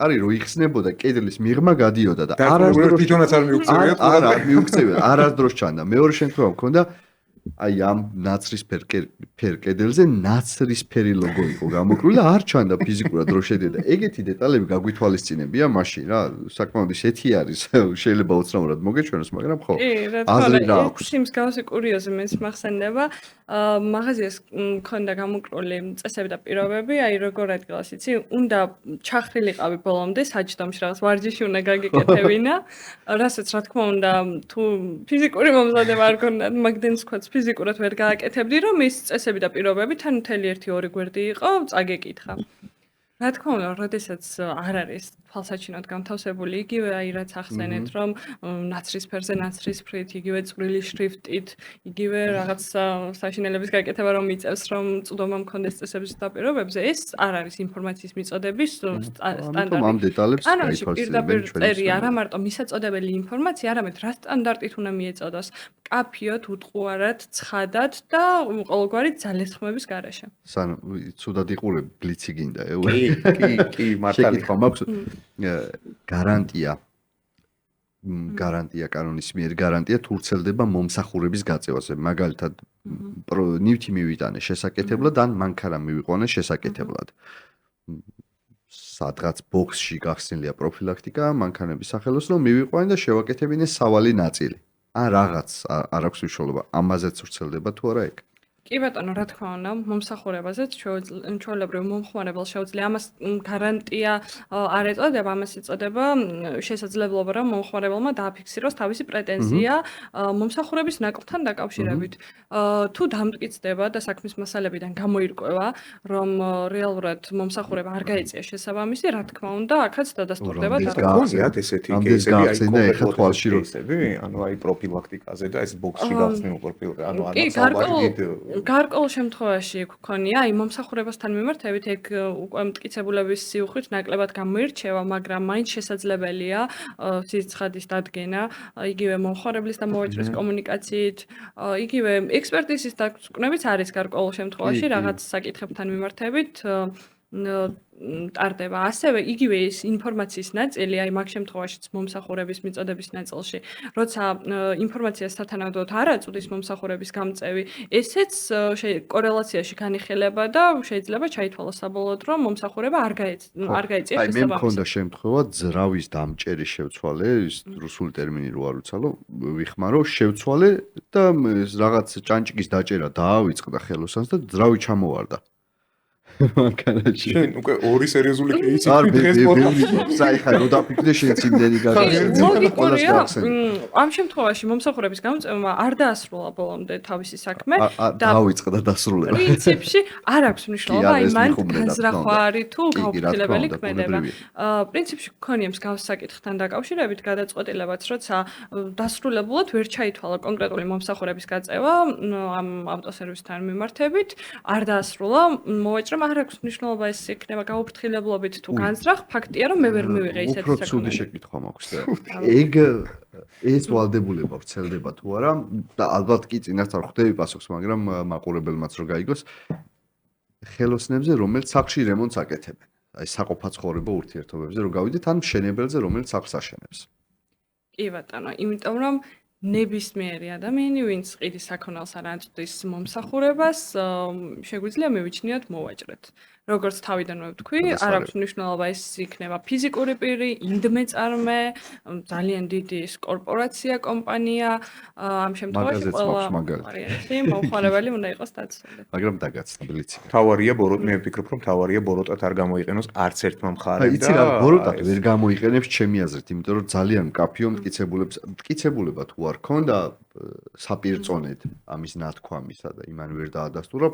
კარი რო იხსნებოდა, კედლის მიღმა გადიოდა და არასდროს თვითონაც არ მიუქცევია. არა, მიუქცევია, არასდროს ჩანდა. მეორე შემთხვევა მქონდა აი ამ ნაცრისფერ კედელზე ნაცრისფერი ლოგო იყო გამოკრული და არ ჩანდა ფიზიკურად რო შედიოდა. ეგეთი დეტალები გაგვითვალისწინებია მაშინ რა, საკმაოდ ისეთი არის, შეიძლება უცნაურად მოგეჩვენოს, მაგრამ ხო. აზრი რა აქვს? ის მსგავსი კურიოზი მეც მახსენდება. მაღაზიას მქონდა გამოკრული წესები და პირობები, აი როგორ ადგილას იცი, უნდა ჩახრილიყავი ბოლომდე საჯდომში რაღაც ვარჯიში უნდა გაგიკეთებინა. რასაც რა თქმა უნდა, თუ ფიზიკური მომზადება არ გქონდათ, მაგდენს ხოც ფიზიკურად ვერ გააკეთებდი, რომ ის წესები და პირობები თან მთელი 1-2 გვერდი იყო, წაგეკითხა. რა თქმა უნდა, როდესაც არ არის თვალსაჩინოდ განთავსებული, იგივე აი რაც ახსენეთ, რომ ნაცრისფერზე ნაცრისფრით, იგივე წვრილი შრიფტით, იგივე რაღაც საშინელების გაკეთება რომ იწევს, რომ წვდომა მქონდეს წესების და პირობებზე, ეს არ არის ინფორმაციის მიწოდების სტანდარტი. ამ დეტალებს პირდაპირ წერია, არა მარტო მისაწოდებელი ინფორმაცია, არამედ რა სტანდარტით უნდა მიეწოდოს. კაფიოთ, უტყუარად, ცხადად და ყოველგვარი ძალისხმების გარეშე. ცუდად იყურებ, ბლიცი გინდა, კი, მართალია. შეკითხვა მაქვს. გარანტია კანონის მიერ გარანტია თუ ვრცელდება მომსახურების გაწევაზე. მაგალითად, ნივთი მივიტანე შესაკეთებლად ან მანქანა მივიყვანე შესაკეთებლად. სადღაც ბოქსში გახსნილია პროფილაქტიკა მანქანების სახელოსნო მივიყვანე და შევაკეთებინე სავალი ნაწილი. ან რაღაც არ აქვს მნიშვნელობა. ამაზეც ვრცელდება თუ არა ეგ? კი ბატონო, რა თქმა უნდა, მომსახურებაზეც ჩვეულებრივ მომხმარებელს შეუძლია ამას გარანტია არ ეწოდება, ამას ეწოდება შესაძლებლობა, რომ მომხმარებელმა დააფიქსიროს თავისი პრეტენზია მომსახურების ნაკლთან დაკავშირებით. თუ დამტკიცდება და საქმის მასალებიდან გამოირკვევა, რომ რეალურად მომსახურება არ გაეწია შესაბამისი, რა თქმა უნდა, აქაც დადასტურდება გქონიათ ესეთი კეისები, აი კონკრეტული ანუ აი პროფილაქტიკაზე და ეს ბოქსში გახსნილ პროფილაქტიკაზე, ანუ ანაცავად გარკვეულ შემთხვევაში გქონია, აი მომსახურებასთან მიმართებით ეგ უკვე მტკიცებულების სიუხვით ნაკლებად გამოირჩევა, მაგრამ მაინც შესაძლებელია სიცხადის დადგენა, იგივე მომხმარებლის და მოვაჭრის კომუნიკაციით, იგივე ექსპერტიზის დაკვირვებიც არის გარკვეულ შემთხვევაში რაღაც საკითხებთან მიმართებით ტარდება. ასევე იგივე ის ინფორმაციის ნაწილი, აი მაგ შემთხვევაშიც მომსახურების მიწოდების ნაწილში, როცა ინფორმაციას სათანადოდ არ აწვდის მომსახურების გამწევი, ესეც კორელაციაში განიხილება და შეიძლება ჩაითვალოს საბოლოოდ, რომ მომსახურება არ გაეწია შესაბამისად. აი მე მქონდა შემთხვევა ძრავის დამჭერის შევცვალე, ის რუსული ტერმინი რო არ ვიცალო, ვიხმარო, შევცვალე და რაღაც ჭანჭიკის დაჭერა დაავიწყდა ხელოსანს და ძრავი ჩამოვარდა. მანქანაში. შენ უკვე ორი სერიოზული кейსი დღეს მოხდა. საერთოდ რო დაფიქრე შენ ციმდენი ლოგიკურია. ამ შემთხვევაში მომსახურების გამწევმა არ დაასრულა ბოლომდე თავისი საქმე და დავიწყდა დასრულება. პრინციპში არ აქვს მნიშვნელობა აი მან განზრახვა არის თუ გაუფრთხილებელი ქმედება. პრინციპში გქონია მსგავს საკითხთან დაკავშირებით გადაწყვეტილებაც, როცა დასრულებულად ვერ ჩაითვალა კონკრეტული მომსახურების გაწევა ამ ავტოსერვისთან მიმართებით, არ დაასრულა, მოვაჭრე არ აქვს მნიშვნელობა ეს იქნება გაუფრთხილებლობით თუ განზრახ, ფაქტია რომ მე ვერ მივიღე ისეთი საქმე. უფრო ცუდი შეკითხვა მაქვს და ეგ ეს ვალდებულება ვრცელდება თუ არა და ალბათ კი წინასწარ ხვდები პასუხს, მაგრამ მაყურებელმაც რო გაიგოს ხელოსნებზე, რომელიც სახლში რემონტს აკეთებენ. აი საყოფაცხოვრებო ურთიერთობებზე რო გავიდეთ, ან მშენებელზე, რომელიც სახლს აშენებს. კი ბატონო, იმიტომ რომ ნებისმიერი ადამიანი, ვინც ყიდის საქონელს არ აწვდის მომსახურებას, შეგვიძლია მივიჩნიოთ მოვაჭრეთ. როგორც თავიდანვე ვთქვი, არ აქვს მნიშვნელობა ეს იქნება ფიზიკური პირი, ინდმეწარმე, ძალიან დიდი კორპორაცია, კომპანია, ამ შემთხვევაში ყველა ვარიანტი მომხმარებელი უნდა იყოს დაცული. მაგრამ დაგაცნა ბლიცი. თავარია ბოროტ, მე ვფიქრობ, რომ თავარია ბოროტად არ გამოიყენოს არც ერთმა მხარემ და იცი რა, ბოროტად ვერ გამოიყენებს ჩემი აზრით, იმიტომ რომ ძალიან მკაფიო მტკიცებულება თუ არ ქონდა საპირწონედ ამის ნათქვამისა და იმან ვერ დაადასტურა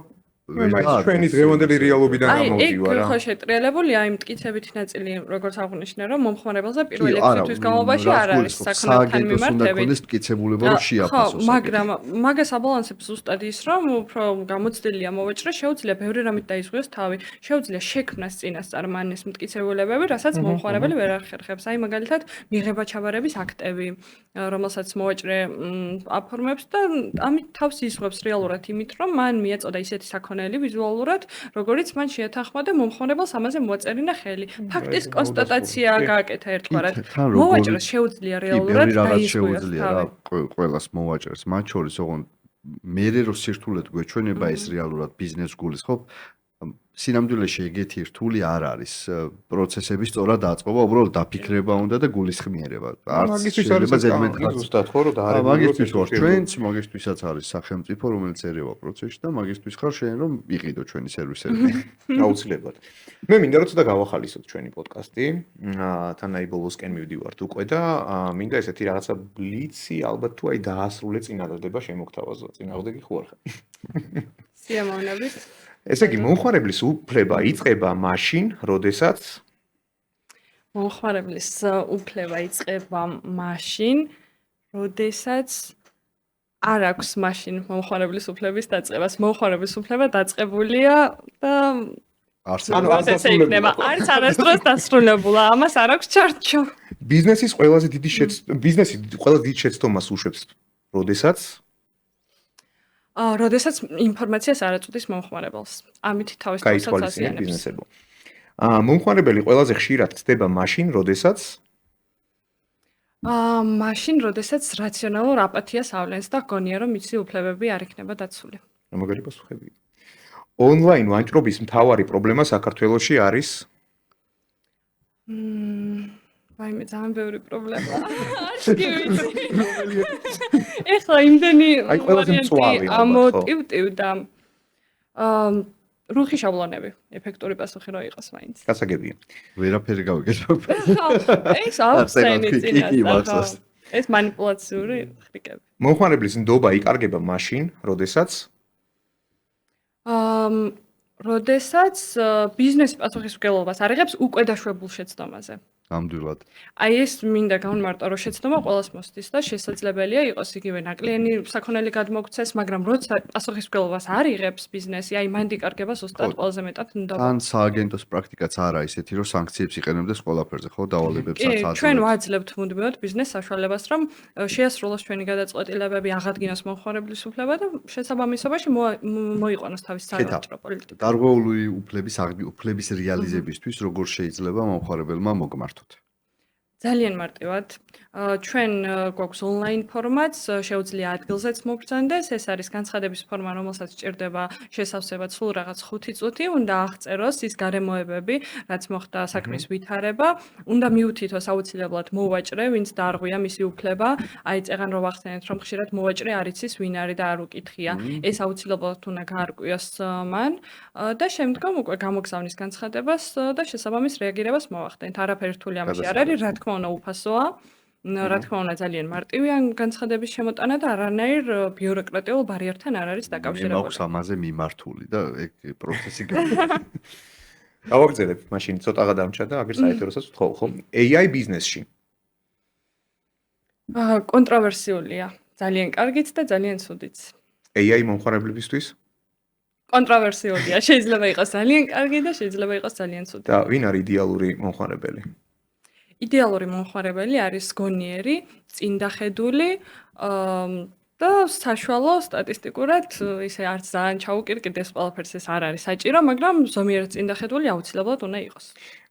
ჩვენი დღევანდელი რეალობიდან აი, ეგ გამოვდივარ რა. ხო შეტრიალებულია იმ მტკიცებითი ნაწილი, როგორც აღვნიშნე, რომ მომხმარებელზე პირველ 6 თვის განმავლობაში არ არის საქონელთან მიმართებით. უნდა მტკიცებულება რომ ხო, შეაფასოს. მაგრამ მაგას აბალანსებს ზუსტად ის, რომ უფრო გამოცდილია მოვაჭრე, შეუძლია ბევრი რამით დაიზღვიოს თავი, შეუძლია შექმნას წინასწარ მან ეს მტკიცებულებები, რასაც მომხმარებელი ვერ ახერხებს. აი, მაგალითად, მიღება-ჩაბარების აქტები, რომელსაც მოვაჭრე აფორმებს და ამით თავს იზღვევს რეალურად იმით, რომ მან მიეწოდა ისეთი საქონელი ვიზუალურად, როგორც მან შეეთანხმა და მომხმარებელს ამაზე მოაწერინა ხელი. ფაქტის კონსტატაცია გააკეთა ერთგვარად. მოვაჭრეს შეუძლია რეალურად დაიზღვიოს თავი. ყველას მოვაჭრეს, მათ შორის ოღონდ მე რო სირთულედ გვეჩვენება ეს რეალურად ბიზნეს გულისხმობ, სინამდვილეში ეგეთი რთული არ არის. პროცესები სწორად დაწყობა, უბრალოდ დაფიქრება უნდა და გულისხმიერება. არც შეიძლება ზედმეტად ზუსტად ხო რომ დაარეგულიროს. მაგისთვის ვარ ჩვენც, მაგისთვისაც არის სახელმწიფო, რომელიც ერევა პროცესში და მაგისთვის ხარ შენ რომ იყიდო ჩვენი სერვისები. აუცილებლად. მე მინდა რომ ცოტა გავახალისოთ ჩვენი პოდკასტი. თანაი ბოლოსკენ მივდივართ უკვე და მინდა ესეთი რაღაცა ბლიცი, ალბათ თუ აი დაასრულე წინადადება შემოგთავაზო. წინააღმდეგი ხო არ ხარ? სიამოვნებით. ესე იგი, მომხმარებლის უფლება იწყება მაშინ, როდესაც მომხმარებლის უფლება იწყება მაშინ, როდესაც არ აქვს მაშინ მომხმარებლის უფლების დაწყებას. მომხმარებლის უფლება დაწყებულია და არც ესე იქნება, არც არასდროს დასრულებულა. ამას არ აქვს ჩარჩო. ბიზნესის ყველაზე დიდი შეცდომას უშვებს, როდესაც როდესაც ინფორმაციას არ აწვდის მომხმარებელს. ამით თავის თვალსაც აზიანებს. ბიზნესებო. მომხმარებელი ყველაზე ხშირად ხდება მაშინ, როდესაც მაშინ, როდესაც რაციონალურ აპათიას ავლენს და გონია, რომ მის უფლებები არ იქნება დაცული. მაგარი პასუხები. ონლაინ ვაჭრობის მთავარი პრობლემა საქართველოში არის ვაიმე, ძალიან ბევრი პრობლემაა. არჩი ვიცი. ეხლა იმდენი ვარიანტი ამოტივტივდა. რუხი შაბლონები, ეფექტური პასუხი რო იყოს მაინც. გასაგებია. ვერაფერი გავიგებთ. ეს აუცენი წინასწარ. ეს манипуляციური ხრიკები. მომხმარებლის ნდობა იკარგება მაშინ, როდესაც როდესაც ბიზნესი პასუხისმგებლობას არიღებს უკვე დაშვებულ შეცდომაზე. ნამდვილად. აი ეს მინდა გავმარტო, რომ შეცდომა ყველას მოსდის და შესაძლებელია იყოს იგივე ნაკლიანი საქონელი გადმოგცეს, მაგრამ როცა პასუხისმგებლობას არ იღებს ბიზნესი, აი მანდ იკარგება ზუსტად ყველაზე მეტად ნდობა. თან სააგენტოს პრაქტიკაც არა ისეთი, რომ სანქციებს იყენებდეს ყველაფერზე, ხო, დავალებებსაც აძლევს. ჩვენ ვაძლევთ მუდმივად ბიზნეს საშუალებას, რომ შეასრულოს ჩვენი გადაწყვეტილებები, აღადგინოს მომხმარებლის უფლება და შესაბამისობაში მოიყვანოს თავის სავაჭრო პოლიტიკა. დარღვეული უფლების რეალიზებისთვის როგორ შეიძლება მომხმარებელმა მოგმართოს? ძალიან მარტივად. ჩვენ გვაქვს ონლაინ ფორმატს, შეუძლია ადგილზეც მობრძანდეს, ეს არის განცხადების ფორმა, რომელსაც სჭირდება შესავსება სულ რაღაც 5 წუთი, უნდა აღწეროს ის გარემოებები, რაც მოხდა საქმის ვითარება, უნდა მიუთითოს აუცილებლად მოვაჭრე, ვინც დაარღვია მისი უფლება, აი წეგან რომ ვახსენეთ, რომ ხშირად მოვაჭრე არ იცის ვინ არის და არ უკითხია, ეს აუცილებლად უნდა გაარკვიოს მან და შემდგომ უკვე გამოგზავნის განცხადებას და შესაბამის რეაგირებას მოახდენთ. არაფერი რთული ამაში არ არის, რა თქმა უნდა უფასოა. რა თქმა უნდა ძალიან მარტივია განცხადების შემოტანა და არანაირ ბიუროკრატიულ ბარიერთან არ არის დაკავშირებული. მე მაქვს ამაზე მიმართული და ეგ პროცესი გაიგო. გავაგზავნებ მაშინ ცოტაღა დამჭა და აგერ საერთოდასაც ვთხოვ, ხო? AI ბიზნესში. კონტროვერსიულია. ძალიან კარგიც და ძალიან ცუდიც. AI მომხმარებლებისთვის? კონტროვერსიულია. შეიძლება იყოს ძალიან კარგი და შეიძლება იყოს ძალიან ცუდი. და ვინ არის იდეალური მომხმარებელი? იდეალური მომხმარებელი არის გონიერი, წინდახედული და საშუალო სტატისტიკურად ისე არც ძალიან ჩაუკირკიდეს ყველაფერს ეს არ არის საჭირო, მაგრამ ზომიერად წინდახედული აუცილებლად უნდა იყოს.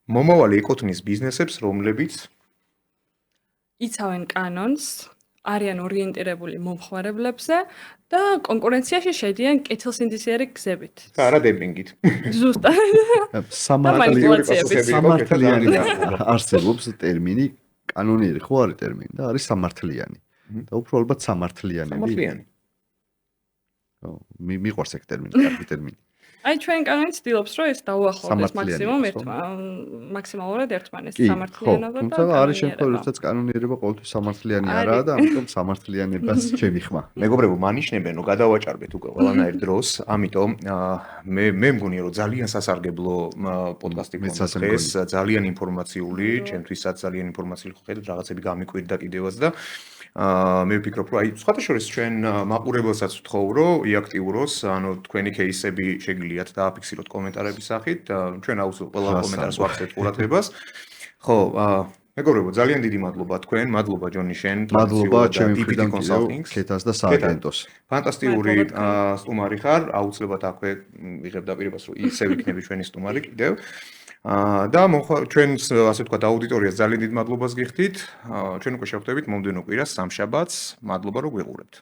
მომავალი ეკუთვნის ბიზნესებს, რომლებიც იცავენ კანონს, არიან ორიენტირებული მომხმარებლებზე და конкуренციაში შედიან კეთილსინდისიერი გზებით. და არა დემპინგით. ზუსტად. სამართლიანი არსებობს ტერმინი, კანონიერი ხო არის ტერმინი და არის სამართლიანი. და უფრო ალბათ სამართლიანები. მიყვარს ეგ ტერმინი, კარგი ტერმინი. აი ჩვენ კანონი ცდილობს რომ ეს დაუახლოვდეს მაქსიმალურად ერთმანეთს სამართლიანობა და თუმცა არის შემთხვევა, როდესაც კანონიერება ყოველთვის სამართლიანი არაა და ამიტომ სამართლიანებას ჩემი ხმა. მეგობრებო, მანიშნებენ რომ გადავაჭარბეთ უკვე ყველანაირ დროს, ამიტომ მე მგონია რომ ძალიან სასარგებლო პოდკასტი გქონდა დღეს, ძალიან ინფორმაციული, ჩემთვისაც ძალიან ინფორმაციული ხედავთ, რაღაცები გამიკვირდა კიდევაც და მე ვფიქრობ, რომ აი სხვათა შორის ჩვენ მაყურებელსაც ვთხოვ, რომ იაქტიუროს, ანუ თქვენი кейსები შეგიძლიათ დააფიქსიროთ კომენტარების სახით, ჩვენ აუცილებლად ყველა კომენტარს ვახსენებთ ყურადღებას. ხო, მეგობრებო, ძალიან დიდი მადლობა თქვენ, მადლობა ჯონი შენ, მადლობა ჩემი მხრიდან კიდევ ქეთას და სააგენტოს. ფანტასტიკური სტუმარი ხარ, აუცილებლად აქვე ვიღებ დაპირებას, რომ ისევ იქნები ჩვენი სტუმარი კიდევ. და ჩვენს ასე ვთქვათ აუდიტორიას ძალიან დიდ მადლობას გიხდით. ჩვენ უკვე შევხვდებით მომდევნო კვირას სამშაბათს. მადლობა რომ გვიყურებთ.